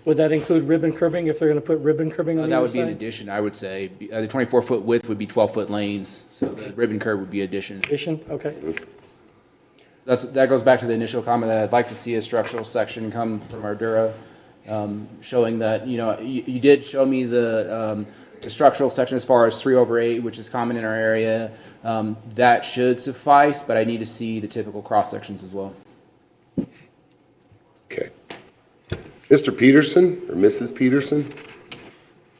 Would that include ribbon curbing if they're going to put ribbon curbing on the That other would be an side? addition, I would say. The 24-foot width would be 12-foot lanes, so the ribbon curb would be addition. Addition, okay. That goes back to the initial comment that I'd like to see a structural section come from Ardura, showing that, you did show me the structural section as far as 3/8, which is common in our area. That should suffice, but I need to see the typical cross sections as well. Okay. Mr. Peterson or Mrs. Peterson?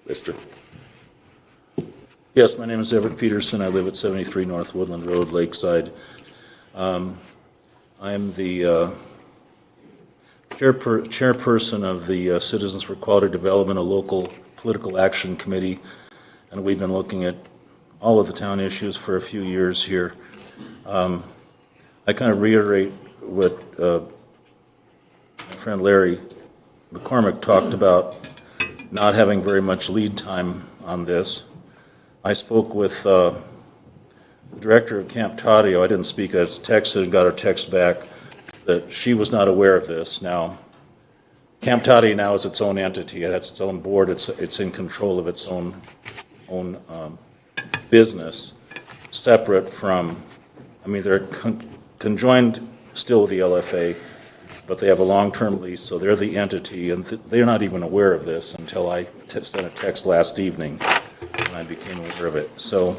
Mr. Yes, my name is Everett Peterson. I live at 73 North Woodland Road, Lakeside. I am the chairperson of the Citizens for Quality Development, a local political action committee, and we've been looking at all of the town issues for a few years here. I kind of reiterate what my friend Larry McCormick talked about, not having very much lead time on this. I spoke with the director of Camp Tadio. I didn't speak, I texted and got her text back that she was not aware of this. Now, Camp Tadio now is its own entity. It has its own board. It's in control of its own business, separate from, they're conjoined still with the LFA, but they have a long-term lease, so they're the entity, and they're not even aware of this until I sent a text last evening, and I became aware of it. So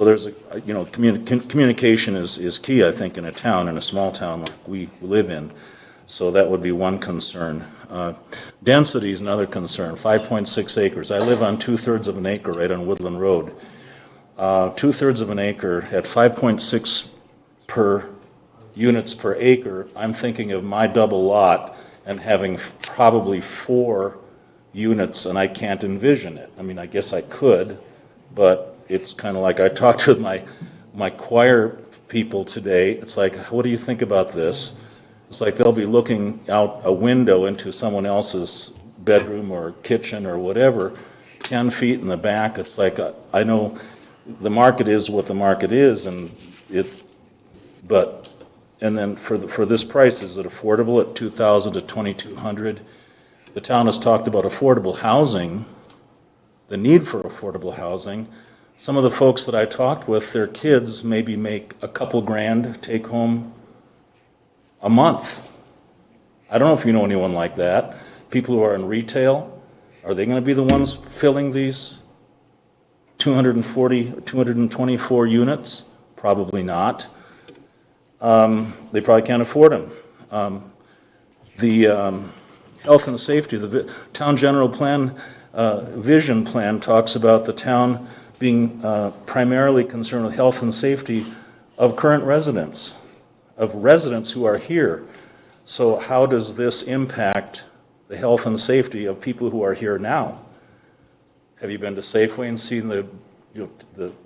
there's communication is key, I think, in a small town like we live in. So that would be one concern. Density is another concern. 5.6 acres. I live on 2/3 of an acre right on Woodland Road. 2/3 of an acre at 5.6 units per acre. I'm thinking of my double lot and having probably 4 units, and I can't envision it. I guess I could, but it's kind of like I talked with my choir people today. It's like, what do you think about this? It's like they'll be looking out a window into someone else's bedroom or kitchen or whatever, 10 feet in the back. It's like, I know the market is what the market is, and then for this price, is it affordable at $2,000 to $2,200? The town has talked about affordable housing, the need for affordable housing. Some of the folks that I talked with, their kids maybe make a couple grand take home a month. I don't know if you know anyone like that. People who are in retail, are they going to be the ones filling these 240, 224 units? Probably not. They probably can't afford them. The health and safety, the town general plan, vision plan talks about the town being primarily concerned with health and safety of current residents, of residents who are here. So how does this impact the health and safety of people who are here now? Have you been to Safeway and seen the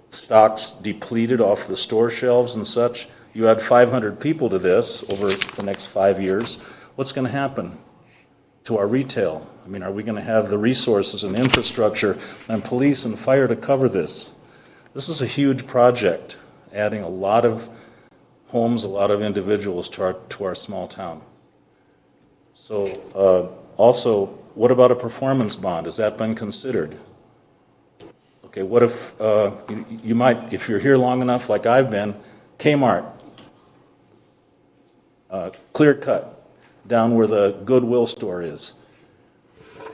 stocks depleted off the store shelves and such? You add 500 people to this over the next 5 years. What's going to happen to our retail? Are we going to have the resources and infrastructure and police and fire to cover this? This is a huge project, adding a lot of homes, a lot of individuals to our small town. So also, what about a performance bond? Has that been considered? Okay, what if you might, if you're here long enough like I've been, Kmart, clear cut down where the Goodwill store is.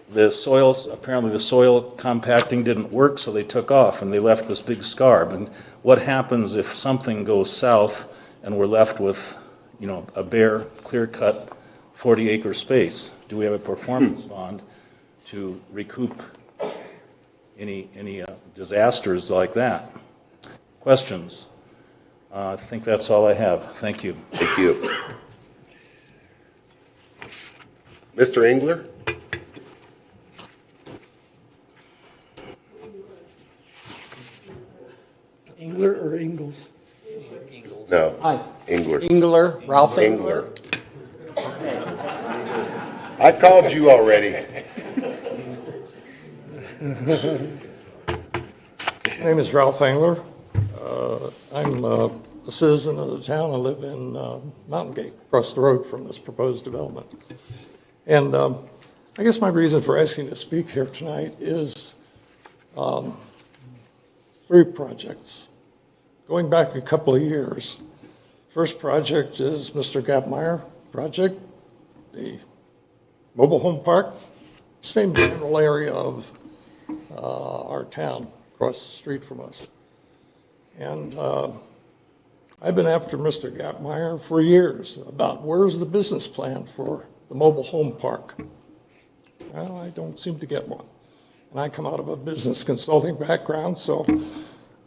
Apparently the soil compacting didn't work, so they took off and they left this big scar. And what happens if something goes south and we're left with, a bare, clear-cut 40-acre space? Do we have a performance bond to recoup any disasters like that? Questions? I think that's all I have. Thank you. Thank you. Mr. Engler? Engler or Ingalls? No. Hi. Engler. Engler, Ralph Engler. I called you already. My name is Ralph Engler. I'm a citizen of the town. I live in Mountain Gate, across the road from this proposed development. And I guess my reason for asking to speak here tonight is 3 projects. Going back a couple of years, first project is Mr. Gapmeyer project, the mobile home park, same general area of our town, across the street from us. And I've been after Mr. Gapmeyer for years about where's the business plan for the mobile home park. Well, I don't seem to get one. And I come out of a business consulting background, so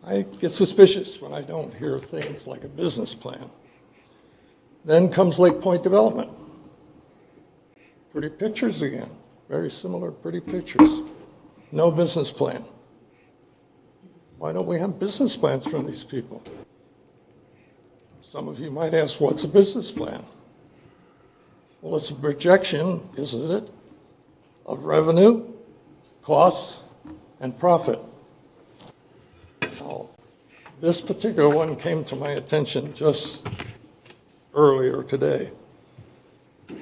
I get suspicious when I don't hear things like a business plan. Then comes Lake Point Development. Pretty pictures again, very similar pretty pictures. No business plan. Why don't we have business plans from these people? Some of you might ask, what's a business plan? Well, it's a projection, isn't it, of revenue, costs, and profit. Now, this particular one came to my attention just earlier today.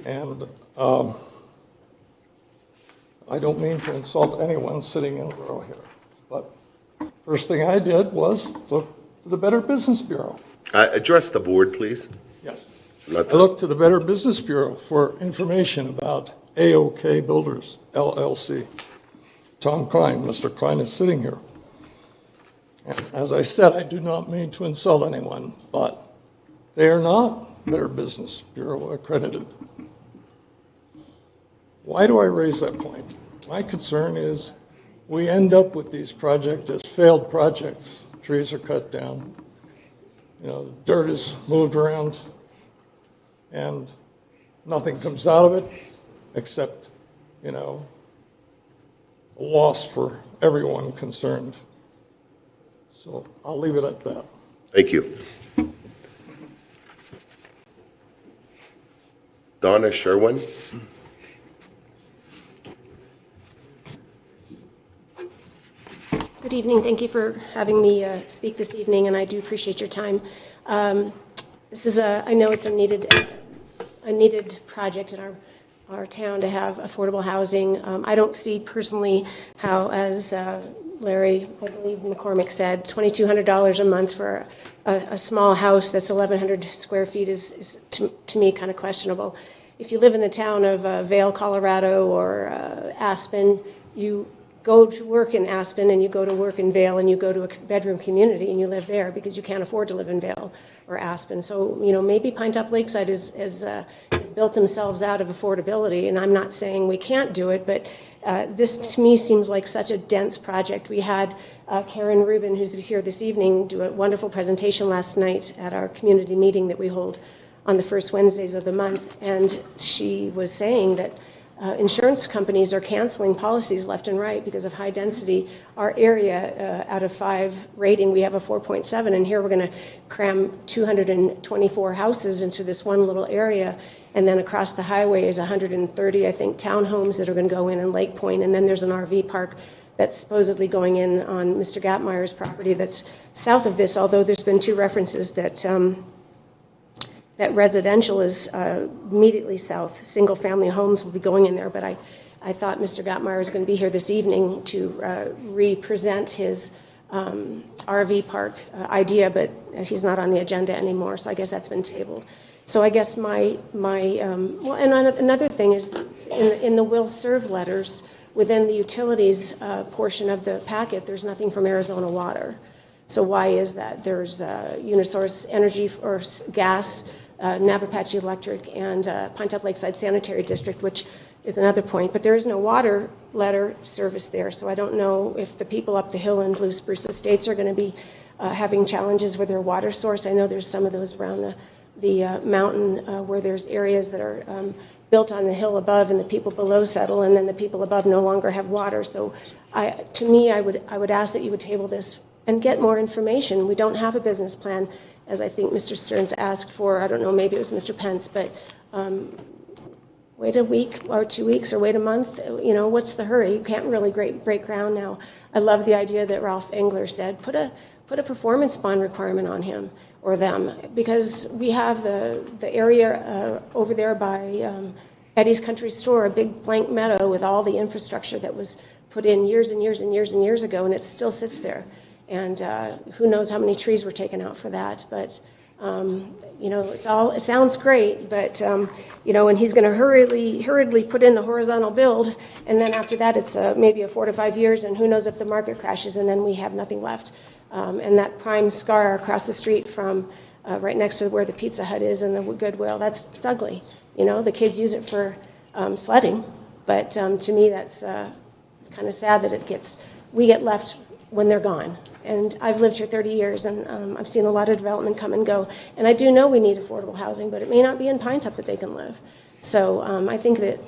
And I don't mean to insult anyone sitting in the row here, but first thing I did was look to the Better Business Bureau. Address the board, please. Yes. I looked to the Better Business Bureau for information about AOK Builders, LLC. Tom Klein, Mr. Klein is sitting here. And as I said, I do not mean to insult anyone, but they are not Better Business Bureau accredited. Why do I raise that point? My concern is we end up with these projects as failed projects. Trees are cut down, dirt is moved around, and nothing comes out of it except, a loss for everyone concerned. So I'll leave it at that. Thank you. Donna Sherwin. Good evening. Thank you for having me speak this evening, and I do appreciate your time. This is I know it's a needed project in our town to have affordable housing. I don't see personally how, as Larry, I believe McCormick said, $2,200 a month for a small house that's 1,100 square feet is to me kind of questionable. If you live in the town of Vail, Colorado, or Aspen, you go to work in Aspen and you go to work in Vail and you go to a bedroom community and you live there because you can't afford to live in Vail or Aspen. So, maybe Pinetop-Lakeside has built themselves out of affordability, and I'm not saying we can't do it, but this to me seems like such a dense project. We had Karen Rubin, who's here this evening, do a wonderful presentation last night at our community meeting that we hold on the first Wednesdays of the month, and she was saying that insurance companies are canceling policies left and right because of high density. Our area, out of 5 rating, we have a 4.7, and here we're going to cram 224 houses into this one little area, and then across the highway is 130, I think, townhomes that are going to go in Lake Point, and then there's an RV park that's supposedly going in on Mr. Gapmeyer's property that's south of this, although there's been 2 references that residential is immediately south. Single-family homes will be going in there, but I thought Mr. Gapmeyer was going to be here this evening to re-present his RV park idea, but he's not on the agenda anymore, so I guess that's been tabled. So I guess and another thing is in the will serve letters, within the utilities portion of the packet, there's nothing from Arizona Water. So why is that? There's Unisource Energy or gas, Navapache Electric, and Pinetop-Lakeside Sanitary District, which is another point. But there is no water letter service there, so I don't know if the people up the hill in Blue Spruce Estates are going to be having challenges with their water source. I know there's some of those around the mountain where there's areas that are built on the hill above and the people below settle, and then the people above no longer have water. So to me, I would ask that you would table this and get more information. We don't have a business plan, as I think Mr. Stearns asked for. I don't know, maybe it was Mr. Pence, but wait a week or 2 weeks or wait a month. You know, what's the hurry? You can't really break ground now. I love the idea that Ralph Engler said, put a performance bond requirement on him or them, because we have the area over there by Eddie's Country Store, a big blank meadow with all the infrastructure that was put in years and years and years and years ago, and it still sits there. And who knows how many trees were taken out for that, but you know, it sounds great, but you know, and he's going to hurriedly put in the horizontal build, and then after that it's maybe 4 to 5 years, and who knows if the market crashes, and then we have nothing left. And that prime scar across the street from right next to where the Pizza Hut is and the Goodwill, it's ugly. You know, the kids use it for sledding, but to me it's kind of sad that we get left when they're gone. And I've lived here 30 years, and I've seen a lot of development come and go. And I do know we need affordable housing, but it may not be in Pinetop that they can live. So I think that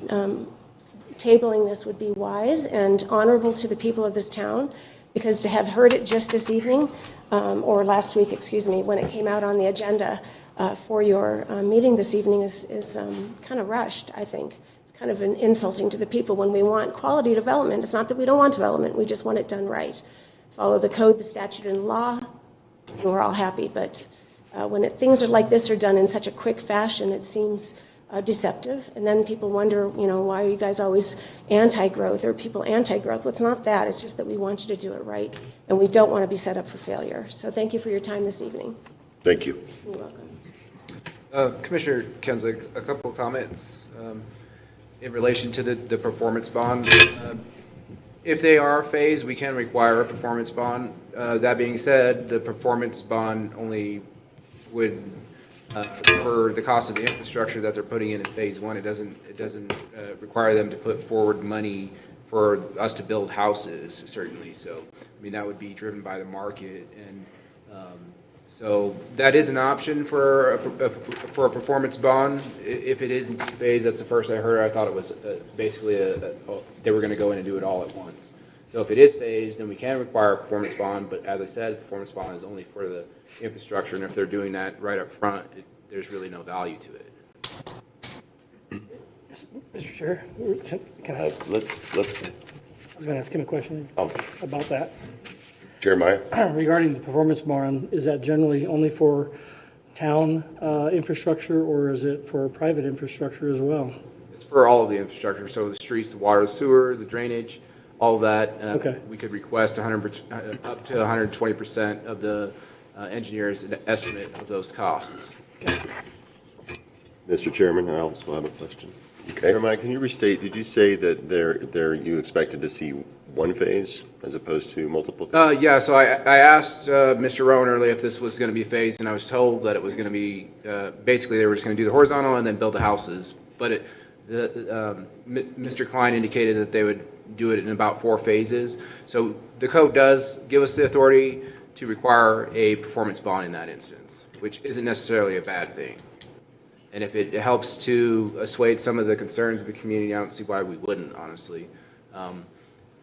tabling this would be wise and honorable to the people of this town, because to have heard it just this evening, or last week, excuse me, when it came out on the agenda for your meeting this evening is kind of rushed, I think. It's kind of insulting to the people when we want quality development. It's not that we don't want development, we just want it done right. Follow the code, the statute, and law, and we're all happy. But when things are like this are done in such a quick fashion, it seems deceptive. And then people wonder, you know, why are you guys always anti-growth, or people anti-growth? Well, it's not that. It's just that we want you to do it right, and we don't want to be set up for failure. So thank you for your time this evening. Thank you. You're welcome. Commissioner Kensick, a couple of comments in relation to the performance bond. If they are phased, we can require a performance bond. That being said, the performance bond only would cover the cost of the infrastructure that they're putting in phase one. It doesn't require them to put forward money for us to build houses, certainly. So, I mean, that would be driven by the market, and so that is an option for a performance bond. If it isn't phased, that's the first I heard. I thought it was basically they were going to go in and do it all at once. So if it is phased, then we can require a performance bond. But as I said, the performance bond is only for the infrastructure, and if they're doing that right up front, there's really no value to it. Mr. Chair, can I? Let's. I was going to ask him a question about that. Jeremiah? Regarding the performance bond, is that generally only for town infrastructure, or is it for private infrastructure as well? It's for all of the infrastructure, so the streets, the water, the sewer, the drainage, all of that. Okay. We could request 100%, up to 120% of the engineer's estimate of those costs. Okay. Mr. Chairman, I also have a question. Okay. Jeremiah, can you restate, did you say that you expected to see one phase as opposed to multiple phases? Yeah, so I asked Mr. Rowan earlier if this was going to be phased, and I was told that it was going to be, basically they were just going to do the horizontal and then build the houses. But Mr. Klein indicated that they would do it in about 4 phases. So the code does give us the authority to require a performance bond in that instance, which isn't necessarily a bad thing. And if it helps to assuage some of the concerns of the community, I don't see why we wouldn't, honestly.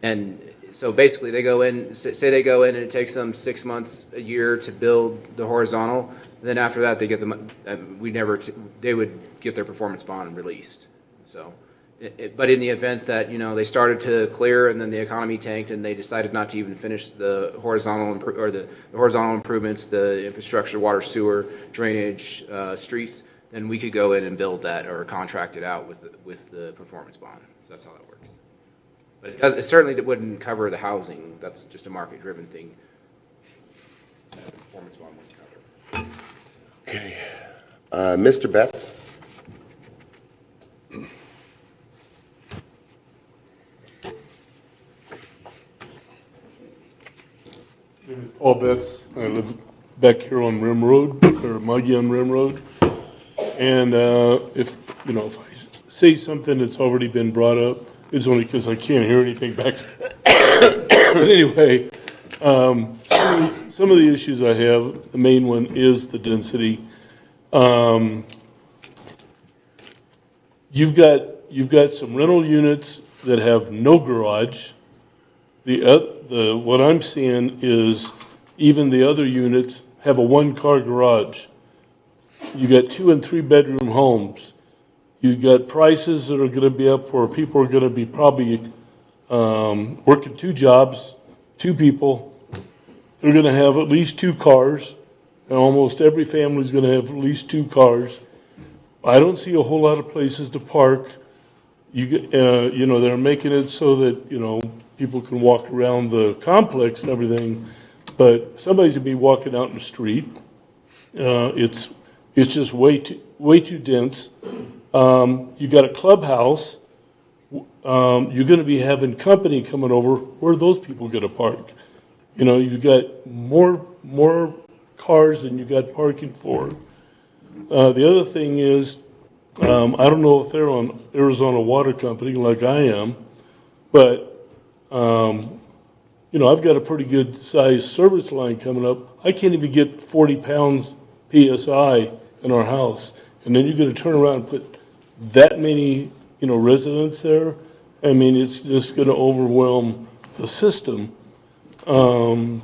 And so basically they go in, say they go in and it takes them 6 months, a year to build the horizontal. Then after that, they get they would get their performance bond released. So, but in the event that, you know, they started to clear and then the economy tanked and they decided not to even finish the horizontal the horizontal improvements, the infrastructure, water, sewer, drainage, streets, then we could go in and build that or contract it out with the performance bond. So that's how that works. But it certainly wouldn't cover the housing. That's just a market-driven thing. The performance bond wouldn't cover. Okay. Mr. Betts? Paul Betts. I live back here on Rim Road, or Muggy on Rim Road. And if I say something that's already been brought up, it's only because I can't hear anything back there. But anyway, some of the issues I have, the main one is the density. You've got some rental units that have no garage. What I'm seeing is even the other units have a 1-car garage. You got 2- and 3-bedroom homes. You got prices that are going to be up where people are going to be probably working 2 jobs, 2 people. They're going to have at least 2 cars, and almost every family is going to have at least 2 cars. I don't see a whole lot of places to park. They're making it so that, people can walk around the complex and everything, but somebody's going to be walking out in the street. It's just way too dense. You got a clubhouse. You're going to be having company coming over. Where are those people going to park? You've got more cars than you got parking for. The other thing is, I don't know if they're on Arizona Water Company like I am, but I've got a pretty good sized service line coming up. I can't even get 40 pounds PSI in our house, and then you're going to turn around and put that many residents there. I mean, it's just going to overwhelm the system. And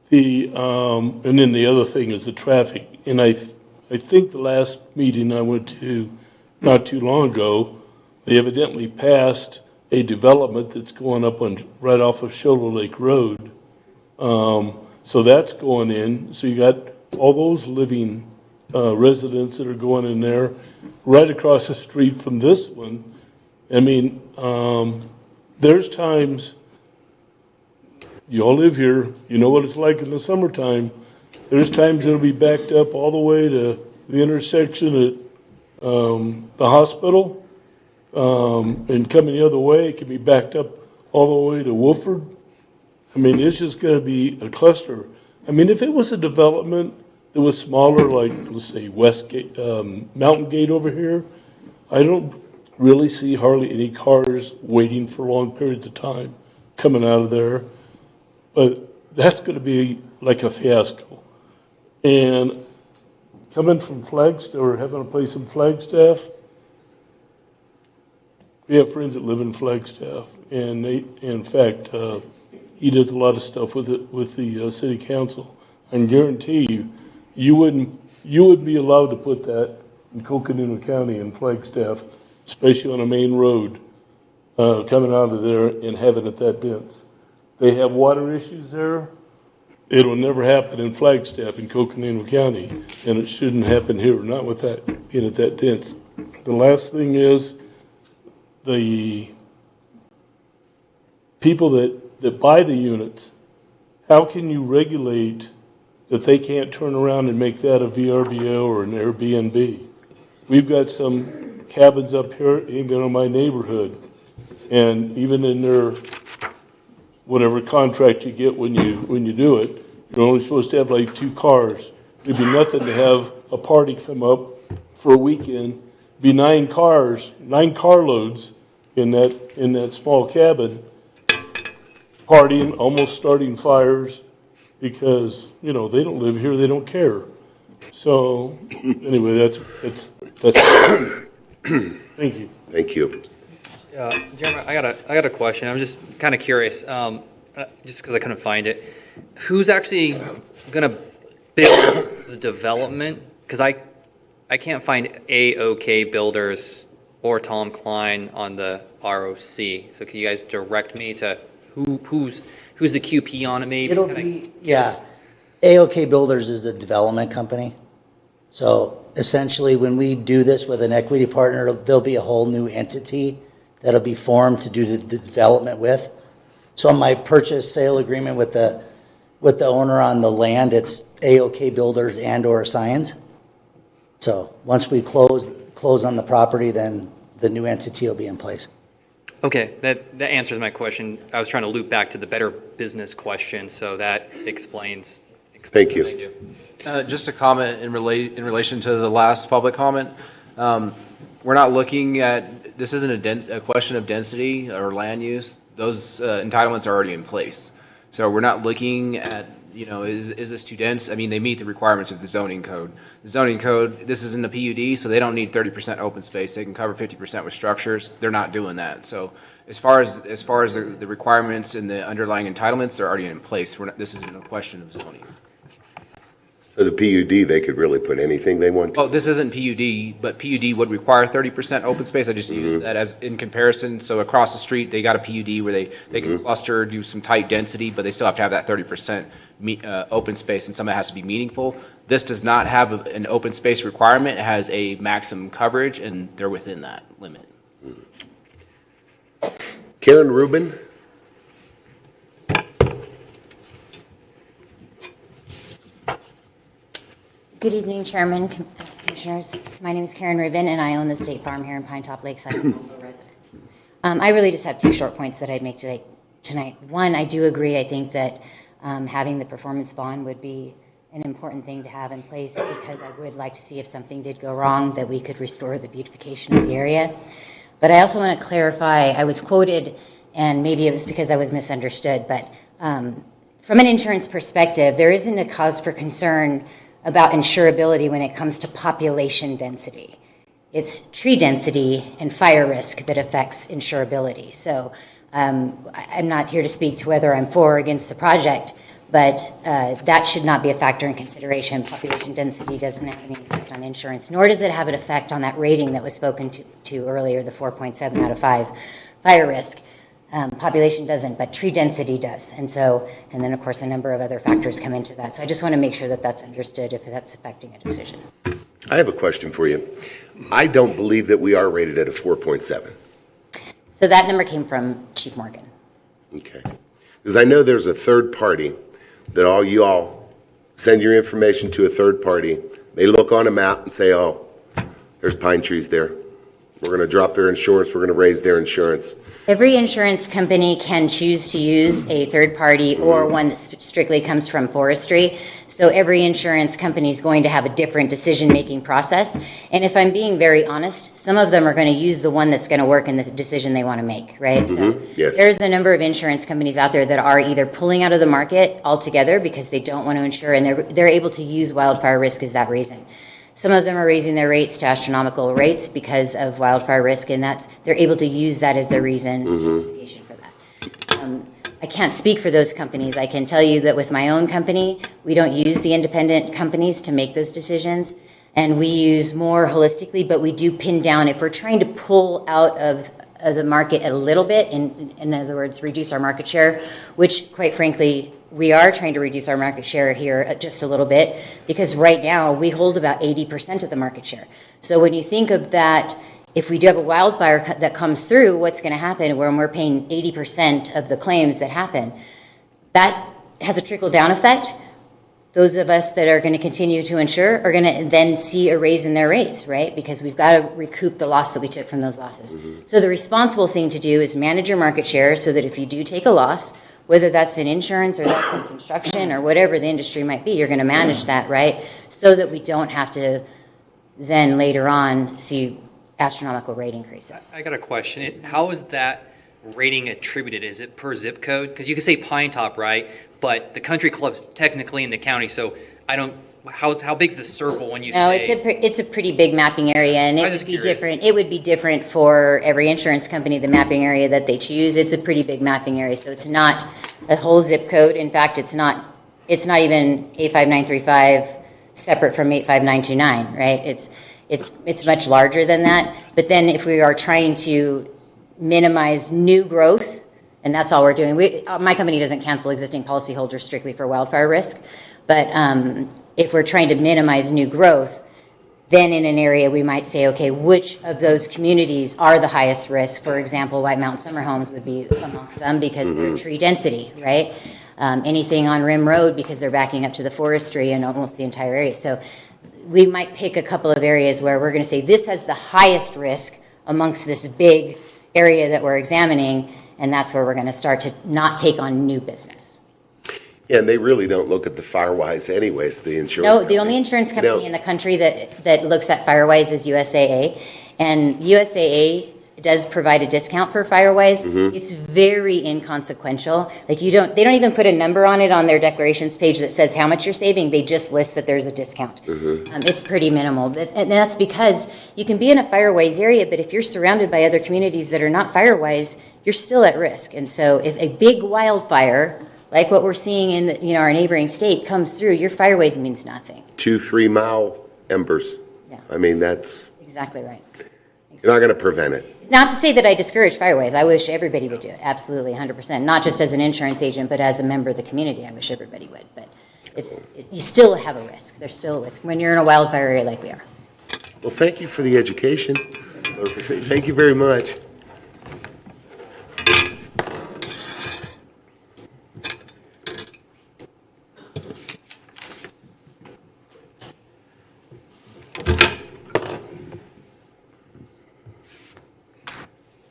then the other thing is the traffic. And I think the last meeting I went to not too long ago, they evidently passed a development that's going up right off of Shoulder Lake Road. So that's going in. So you got all those living residents that are going in there right across the street from this one. I mean, there's times, you all live here, you know what it's like in the summertime. There's times it'll be backed up all the way to the intersection at the hospital, and coming the other way, it can be backed up all the way to Wolford. I mean, it's just going to be a cluster. I mean, if it was a development that was smaller, like, let's say, Westgate, Mountain Gate over here, I don't really see hardly any cars waiting for long periods of time coming out of there. But that's going to be like a fiasco. And coming from Flagstaff, or having a place in Flagstaff, we have friends that live in Flagstaff, and in fact, he does a lot of stuff with the city council. I can guarantee you wouldn't be allowed to put that in Coconino County in Flagstaff, especially on a main road, coming out of there and having it that dense. They have water issues there. It'll never happen in Flagstaff in Coconino County, and it shouldn't happen here, not with that being it that dense. The last thing is the people that buy the units. How can you regulate that they can't turn around and make that a VRBO or an Airbnb? We've got some cabins up here, even in my neighborhood, and even in their whatever contract you get when you do it, you're only supposed to have like 2 cars. It'd be nothing to have a party come up for a weekend. It'd be 9 car loads in that small cabin, partying, almost starting fires, because they don't live here, they don't care. So anyway, that's thank you. Thank you. Jeremy, I got a question. I'm just kind of curious, just because I couldn't find it. Who's actually going to build the development? Because I can't find AOK Builders or Tom Klein on the ROC. So can you guys direct me to who's the QP on it? Maybe It'll be AOK Builders is a development company. So essentially, when we do this with an equity partner, there'll be a whole new entity that'll be formed to do the development with. So on my purchase sale agreement with the owner on the land, it's AOK Builders and/or Science. So once we close on the property, then the new entity will be in place. Okay, that answers my question. I was trying to loop back to the Better Business question, so that explains Thank what they you. do. Just a comment in relation to the last public comment. We're not looking at, this isn't a question of density or land use. Those entitlements are already in place. So we're not looking at, is this too dense? I mean, they meet the requirements of the zoning code. The zoning code, this is in the PUD, so they don't need 30% open space. They can cover 50% with structures. They're not doing that. So as far as the requirements and the underlying entitlements, they're already in place. This isn't a question of zoning. So the PUD, they could really put anything they want to. Well, this isn't PUD, but PUD would require 30% open space. I just use that as in comparison. So across the street, they got a PUD where they can cluster, do some tight density, but they still have to have that 30% open space, and some of it has to be meaningful. This does not have an open space requirement. It has a maximum coverage, and they're within that limit. Karen Rubin? Good evening, Chairman, Commissioners. My name is Karen Rubin, and I own the State Farm here in Pinetop-Lakeside. I'm also a resident. I really just have 2 short points that I'd make tonight. One, I do agree. I think that having the performance bond would be an important thing to have in place, because I would like to see if something did go wrong that we could restore the beautification of the area. But I also want to clarify, I was quoted, and maybe it was because I was misunderstood, but from an insurance perspective, there isn't a cause for concern about insurability when it comes to population density. It's tree density and fire risk that affects insurability. So I'm not here to speak to whether I'm for or against the project, but that should not be a factor in consideration. Population density doesn't have any effect on insurance, nor does it have an effect on that rating that was spoken to earlier, the 4.7 out of 5 fire risk. Population doesn't, but tree density does. And then of course a number of other factors come into that. So I just want to make sure that that's understood if that's affecting a decision. I have a question for you. I don't believe that we are rated at a 4.7. So that number came from Chief Morgan. Okay. Because I know there's a third party that all you all send your information to a third party. They look on a map and say, oh, there's pine trees there. We're going to drop their insurance. We're going to raise their insurance. Every insurance company can choose to use a third party or one that strictly comes from forestry. So every insurance company is going to have a different decision-making process. And if I'm being very honest, some of them are going to use the one that's going to work in the decision they want to make, right? So Yes. there's a number of insurance companies out there that are either pulling out of the market altogether because they don't want to insure, and they're able to use wildfire risk as that reason. Some of them are raising their rates to astronomical rates because of wildfire risk, and they're able to use that as their reason, justification for that. I can't speak for those companies. I can tell you that with my own company, we don't use the independent companies to make those decisions, and we use more holistically, but we do pin down. If we're trying to pull out of the market a little bit, in other words, reduce our market share, which quite frankly, we are trying to reduce our market share here just a little bit, because right now we hold about 80% of the market share. So when you think of that, if we do have a wildfire that comes through, what's going to happen when we're paying 80% of the claims that happen? That has a trickle-down effect. Those of us that are going to continue to insure are going to then see a raise in their rates, right? Because we've got to recoup the loss that we took from those losses. So the responsible thing to do is manage your market share so that if you do take a loss, whether that's in insurance or that's in construction or whatever the industry might be, you're going to manage that, right? So that we don't have to then later on see astronomical rate increases. I got a question. How is that rating attributed? Is it per zip code? Because you can say Pine Top, right? But the country club's technically in the county, so I don't. How big's the circle when you No, say? it's a pretty big mapping area, and it would be different. It would be different for every insurance company, the mapping area that they choose. It's a pretty big mapping area, so it's not a whole zip code. In fact, it's not even 85935 separate from 85929, right? It's much larger than that. But then if we are trying to minimize new growth, and that's all we're doing. My company doesn't cancel existing policyholders strictly for wildfire risk, but if we're trying to minimize new growth, then in an area we might say, okay, which of those communities are the highest risk? For example, White Mountain Summer Homes would be amongst them because they're tree density, right? Anything on Rim Road because they're backing up to the forestry and almost the entire area. So we might pick a couple of areas where we're going to say this has the highest risk amongst this big area that we're examining, and that's where we're going to start to not take on new business. Yeah, and they really don't look at the Firewise anyways, the insurance No, companies. the only insurance company in the country that looks at Firewise is USAA, and USAA does provide a discount for Firewise. It's very inconsequential. Like they don't even put a number on it on their declarations page that says how much you're saving. They just list that there's a discount. It's pretty minimal, and that's because you can be in a Firewise area, but if you're surrounded by other communities that are not Firewise, you're still at risk. And so if a big wildfire like what we're seeing in, our neighboring state comes through, your fireways means nothing. 2-3 mile embers. Yeah. I mean, that's, Exactly right. you're not going to prevent it. Not to say that I discourage fireways. I wish everybody would do it. Absolutely, 100%. Not just as an insurance agent, but as a member of the community. I wish everybody would. But you still have a risk. There's still a risk when you're in a wildfire area like we are. Well, thank you for the education. Thank you very much.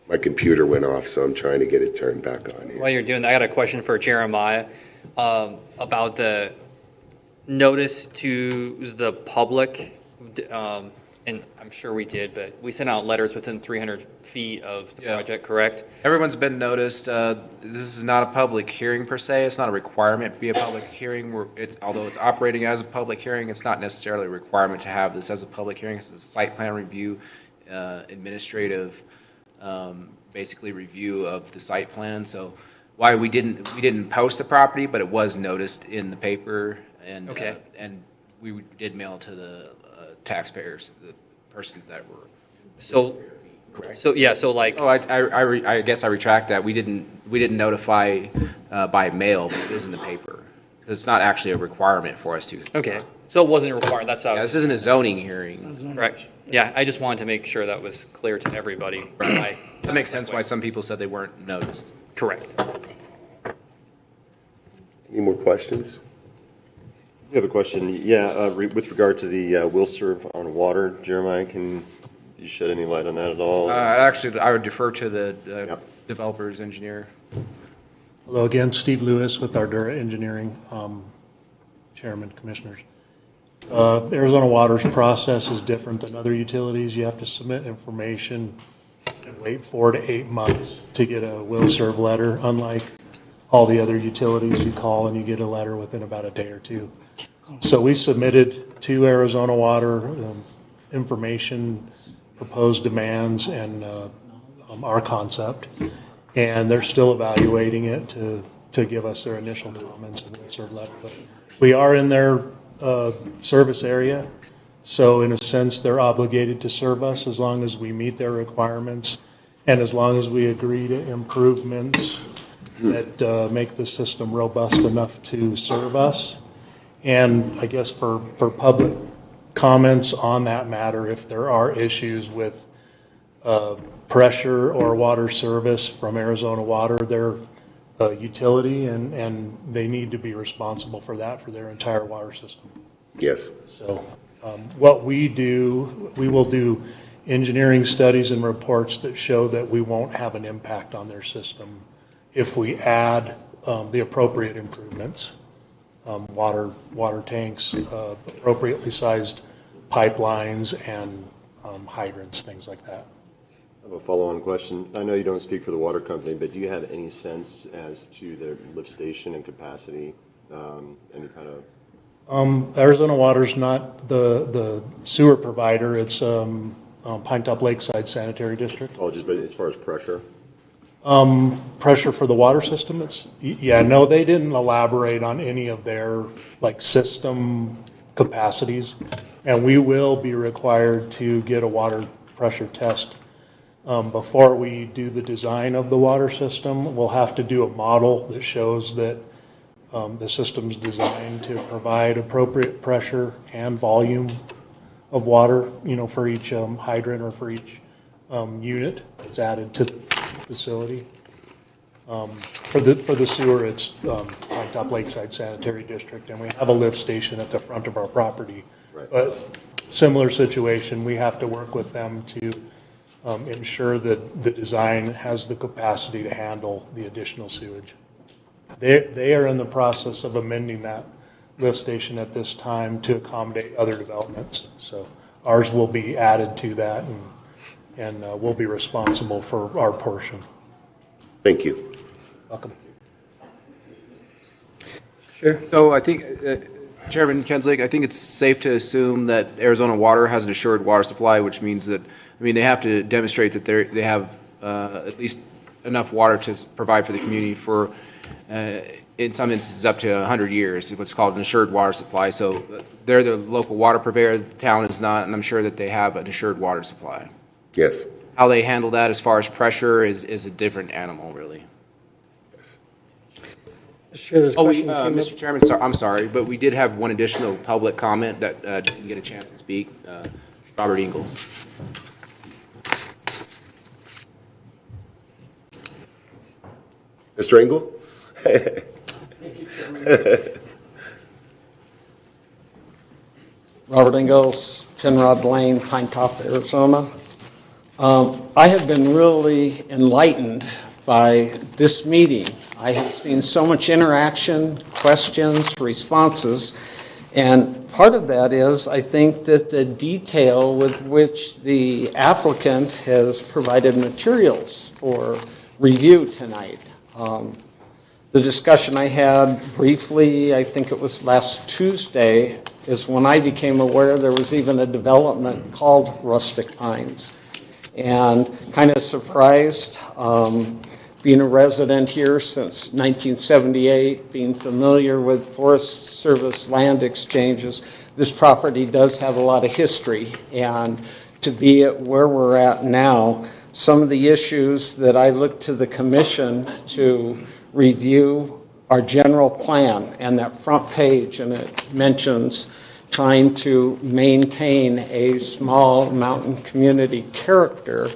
My computer went off, so I'm trying to get it turned back on here. While you're doing that, I got a question for Jeremiah about the notice to the public. And I'm sure we did, but we sent out letters within 300 feet of the project, correct? Everyone's been noticed. This is not a public hearing per se. It's not a requirement to be a public hearing. Although it's operating as a public hearing, it's not necessarily a requirement to have this as a public hearing. It's a site plan review, administrative, basically review of the site plan. So why we didn't post the property, but it was noticed in the paper, and Okay. And we did mail to the taxpayers, the persons that were. So like. Oh, I guess I retract that. We didn't notify by mail, but it is in the paper. Because it's not actually a requirement for us to. Okay, so it wasn't required. That's how. Yeah, this isn't a zoning hearing. Correct. Yeah, I just wanted to make sure that was clear to everybody. Right. That makes sense why some people said they weren't noticed. Correct. Any more questions? You have a question? Yeah, with regard to the will serve on water, Jeremiah, can you shed any light on that at all? Actually, I would defer to the developer's engineer. Hello again, Steve Lewis with Ardura Engineering, Chairman, Commissioners. Arizona Water's process is different than other utilities. You have to submit information and wait 4 to 8 months to get a will serve letter, unlike all the other utilities you call and you get a letter within about a day or two. So we submitted to Arizona Water information, proposed demands, and our concept, and they're still evaluating it to give us their initial comments and will serve letter. But we are in their service area, so in a sense they're obligated to serve us as long as we meet their requirements and as long as we agree to improvements that make the system robust enough to serve us. And I guess for public comments on that matter, if there are issues with pressure or water service from Arizona Water, they're a utility and they need to be responsible for that for their entire water system. Yes. So what we do, we will do engineering studies and reports that show that we won't have an impact on their system if we add the appropriate improvements, water tanks, appropriately sized pipelines, and hydrants, things like that. I have a follow-on question. I know you don't speak for the water company, but do you have any sense as to their lift station and capacity? Any kind of... Arizona Water's not the sewer provider. It's Pinetop-Lakeside Sanitary District. Oh, just but as far as pressure? Pressure for the water system, no, they didn't elaborate on any of their system capacities, and we will be required to get a water pressure test before we do the design of the water system. We'll have to do a model that shows that the system's designed to provide appropriate pressure and volume of water, for each hydrant or for each unit that's added to the facility. For the sewer, it's Pinetop-Lakeside Sanitary District, and we have a lift station at the front of our property. Right. But similar situation, we have to work with them to ensure that the design has the capacity to handle the additional sewage. They are in the process of amending that lift station at this time to accommodate other developments. So ours will be added to that, and we'll be responsible for our portion. Thank you. Welcome. Sure. So I think, Chairman Kenslick, I think it's safe to assume that Arizona Water has an assured water supply, which means that, they have to demonstrate that they have at least enough water to provide for the community for in some instances up to 100 years, what's called an assured water supply. So they're the local water purveyor, the town is not, and I'm sure that they have an assured water supply. Yes. How they handle that as far as pressure is a different animal, really. Sure, there's a Oh, question that came Mr. Chairman, I'm sorry, but we did have one additional public comment that didn't get a chance to speak. Robert Ingalls. Mr. Engel? Thank you, Chairman. Robert Ingalls, Penrod Lane, Pinetop, Arizona. I have been really enlightened by this meeting. I have seen so much interaction, questions, responses, and part of that is I think that the detail with which the applicant has provided materials for review tonight. The discussion I had briefly, I think it was last Tuesday, is when I became aware there was even a development called Rustic Pines. And kind of surprised, being a resident here since 1978, being familiar with Forest Service land exchanges, this property does have a lot of history. And to be at where we're at now, some of the issues that I look to the commission to review our general plan and that front page, and it mentions trying to maintain a small mountain community character.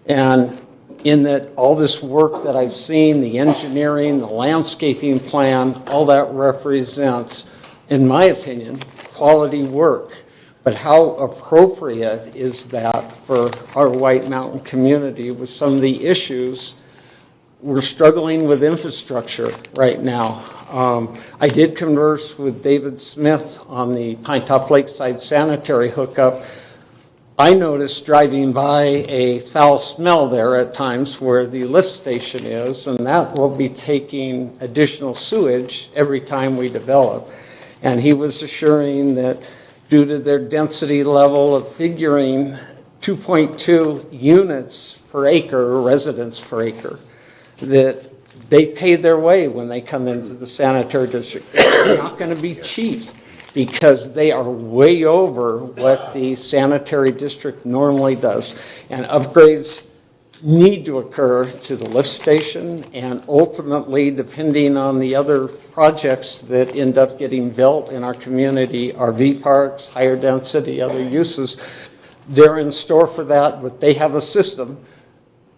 And in that all this work that I've seen, the engineering, the landscaping plan, all that represents, in my opinion, quality work. But how appropriate is that for our White Mountain community with some of the issues? We're struggling with infrastructure right now. I did converse with David Smith on the Pinetop-Lakeside sanitary hookup. I noticed driving by a foul smell there at times where the lift station is, and that will be taking additional sewage every time we develop. And he was assuring that due to their density level of figuring 2.2 units per acre, or residents per acre, that they pay their way when they come into the sanitary district. It's not going to be cheap because they are way over what the sanitary district normally does. And upgrades need to occur to the lift station, and ultimately, depending on the other projects that end up getting built in our community, RV parks, higher density, other uses, they're in store for that, but they have a system.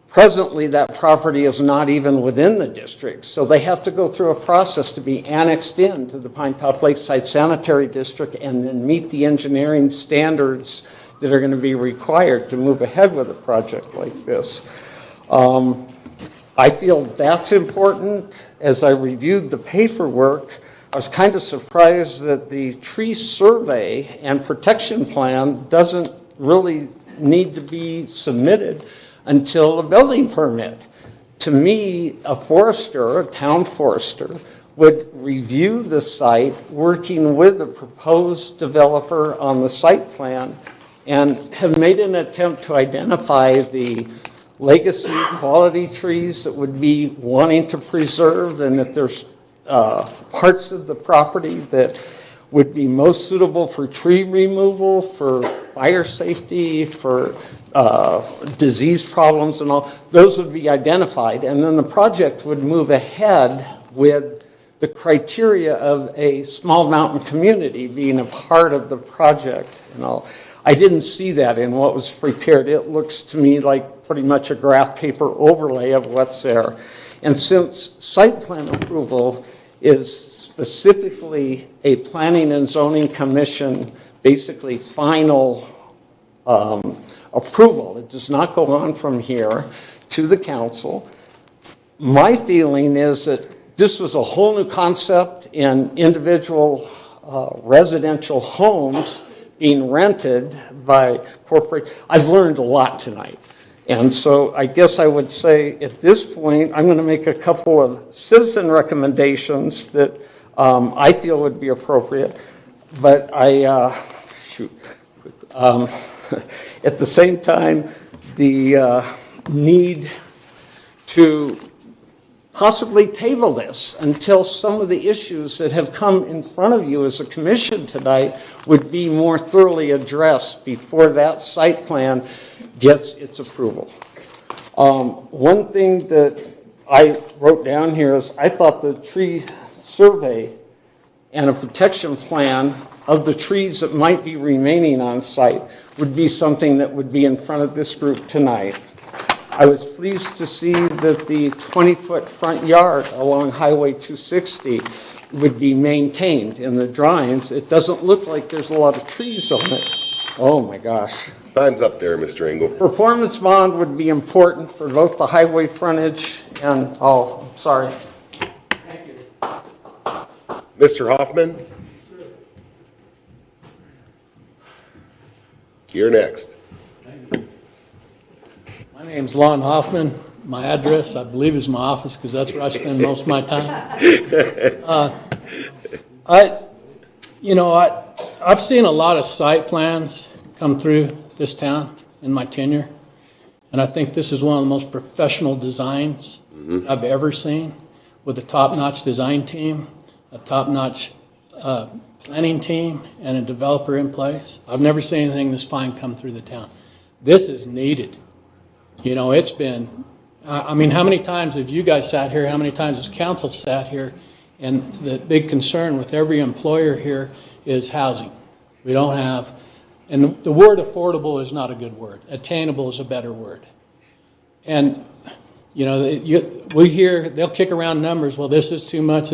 Presently, that property is not even within the district, so they have to go through a process to be annexed into the Pinetop-Lakeside Sanitary District and then meet the engineering standards that are going to be required to move ahead with a project like this. I feel that's important. As I reviewed the paperwork, I was kind of surprised that the tree survey and protection plan doesn't really need to be submitted until a building permit. To me, a forester, a town forester, would review the site, working with the proposed developer on the site plan, and have made an attempt to identify the legacy quality trees that would be wanting to preserve, and if there's parts of the property that would be most suitable for tree removal, for fire safety, for disease problems and all, those would be identified. And then the project would move ahead with the criteria of a small mountain community being a part of the project and all. I didn't see that in what was prepared. It looks to me like pretty much a graph paper overlay of what's there. And since site plan approval is specifically a planning and zoning commission, basically final approval, it does not go on from here to the council. My feeling is that this was a whole new concept in individual residential homes being rented by corporate. I've learned a lot tonight. And so I guess I would say at this point, I'm going to make a couple of citizen recommendations that I feel would be appropriate. But at the same time, the need to possibly table this until some of the issues that have come in front of you as a commission tonight would be more thoroughly addressed before that site plan gets its approval. One thing that I wrote down here is I thought the tree survey and a protection plan of the trees that might be remaining on site would be something that would be in front of this group tonight. I was pleased to see that the 20-foot front yard along Highway 260 would be maintained in the drawings. It doesn't look like there's a lot of trees on it. Oh my gosh. Time's up there, Mr. Engel. Performance bond would be important for both the highway frontage and, oh, I'm sorry. Mr. Hoffman? You're next. My name's Lon Hoffman. My address, I believe, is my office because that's where I spend most of my time. I've seen a lot of site plans come through this town in my tenure, and I think this is one of the most professional designs I've ever seen, with a top-notch design team, a top-notch planning team, and a developer in place. I've never seen anything this fine come through the town. This is needed. It's been, how many times have you guys sat here? How many times has council sat here? And the big concern with every employer here is housing. We don't have, and the word affordable is not a good word. Attainable is a better word. And, we hear, they'll kick around numbers. Well, this is too much.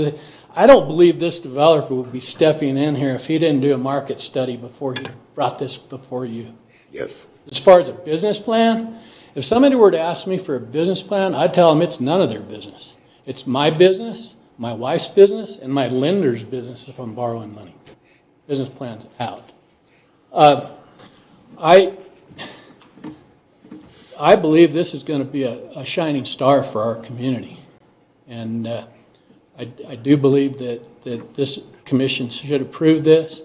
I don't believe this developer would be stepping in here if he didn't do a market study before he brought this before you. Yes. As far as a business plan, if somebody were to ask me for a business plan, I'd tell them it's none of their business. It's my business, my wife's business, and my lender's business if I'm borrowing money. Business plan's out. I believe this is going to be a shining star for our community. And I do believe that this commission should approve this.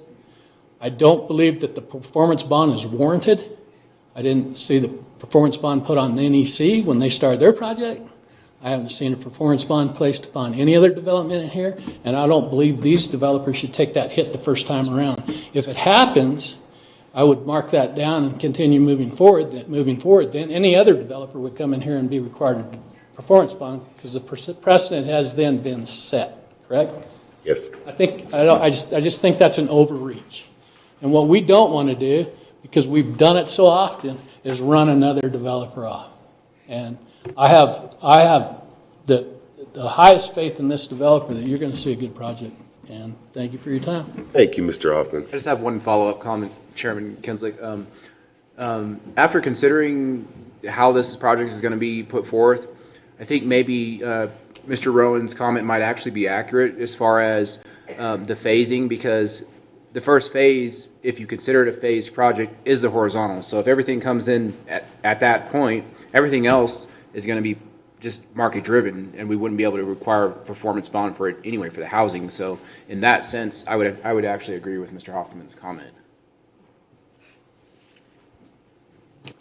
I don't believe that the performance bond is warranted. I didn't see the performance bond put on NEC when they started their project. I haven't seen a performance bond placed upon any other development in here, and I don't believe these developers should take that hit the first time around. If it happens, I would mark that down and continue moving forward. Then any other developer would come in here and be required to performance bond because the precedent has then been set. Correct? Yes. I just think that's an overreach. And what we don't want to do, because we've done it so often, is run another developer off. And I have the highest faith in this developer that you're going to see a good project. And thank you for your time. Thank you, Mr. Hoffman. I just have one follow-up comment, Chairman Kinslick. After considering how this project is going to be put forth, I think maybe Mr. Rowan's comment might actually be accurate as far as the phasing, because the first phase, if you consider it a phased project, is the horizontal. So if everything comes in at that point, everything else is going to be just market driven, and we wouldn't be able to require a performance bond for it anyway for the housing. So in that sense, I would actually agree with Mr. Hoffman's comment.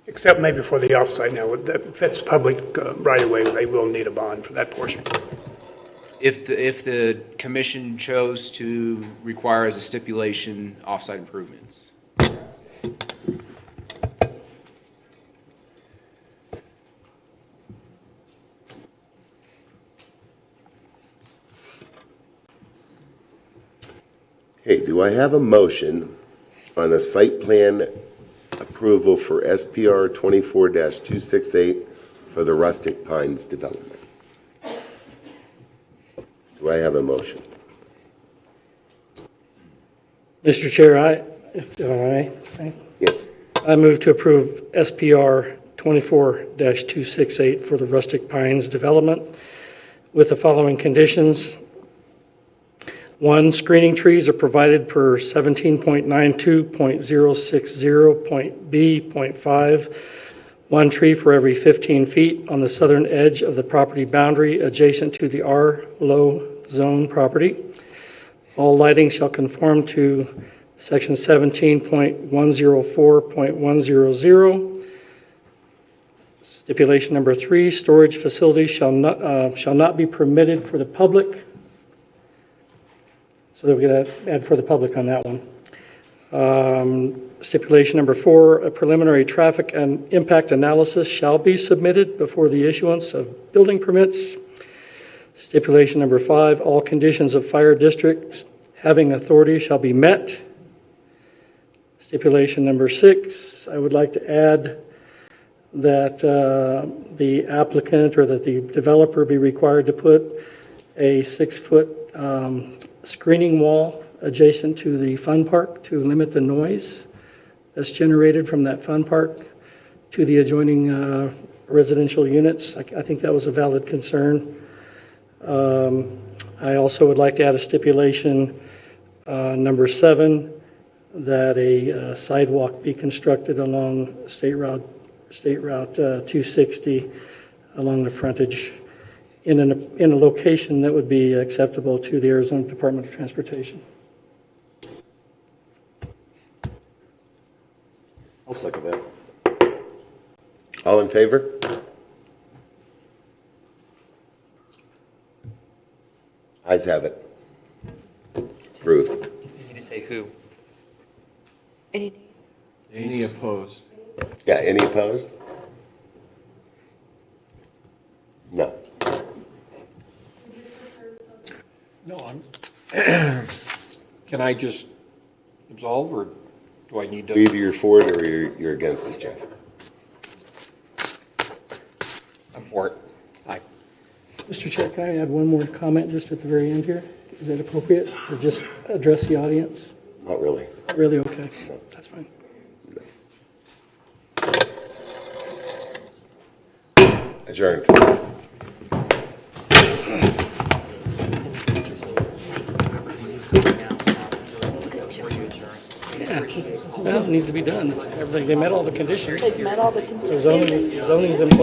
Except maybe for the offsite now, if it's public right away, they will need a bond for that portion. If the commission chose to require as a stipulation offsite improvements. Okay, do I have a motion on the site plan approval for SPR 24-268 for the Rustic Pines development? Do I have a motion? Mr. Chair, Yes. I move to approve SPR 24-268 for the Rustic Pines development with the following conditions. 1, screening trees are provided per 17.92.060.B.5. 1 tree for every 15 feet on the southern edge of the property boundary adjacent to the R-low zone property. All lighting shall conform to section 17.104.100. Stipulation number 3, storage facilities shall not be permitted for the public. So that we're going to add for the public on that one. Stipulation number 4, a preliminary traffic and impact analysis shall be submitted before the issuance of building permits. Stipulation number 5, all conditions of fire districts having authority shall be met. Stipulation number 6, I would like to add that the applicant or that the developer be required to put a 6-foot screening wall adjacent to the fun park to limit the noise that's generated from that fun park to the adjoining residential units. I think that was a valid concern. I also would like to add a stipulation, number 7, that a sidewalk be constructed along State Route 260 along the frontage in a location that would be acceptable to the Arizona Department of Transportation. I'll second that. All in favor? Ayes have it. Approved. You need to say who. Any opposed? Yeah, any opposed? No. No, can I just absolve, or do I need to? Either you're for it or you're against it, Jeff. I'm for it. Aye. Mr. Chair, can I add one more comment just at the very end here? Is it appropriate to just address the audience? Not really. Really? Okay. That's fine. Adjourned. Yeah, well, it needs to be done. Everything, they met all the conditions. They've met all the conditions. Zoning's in place.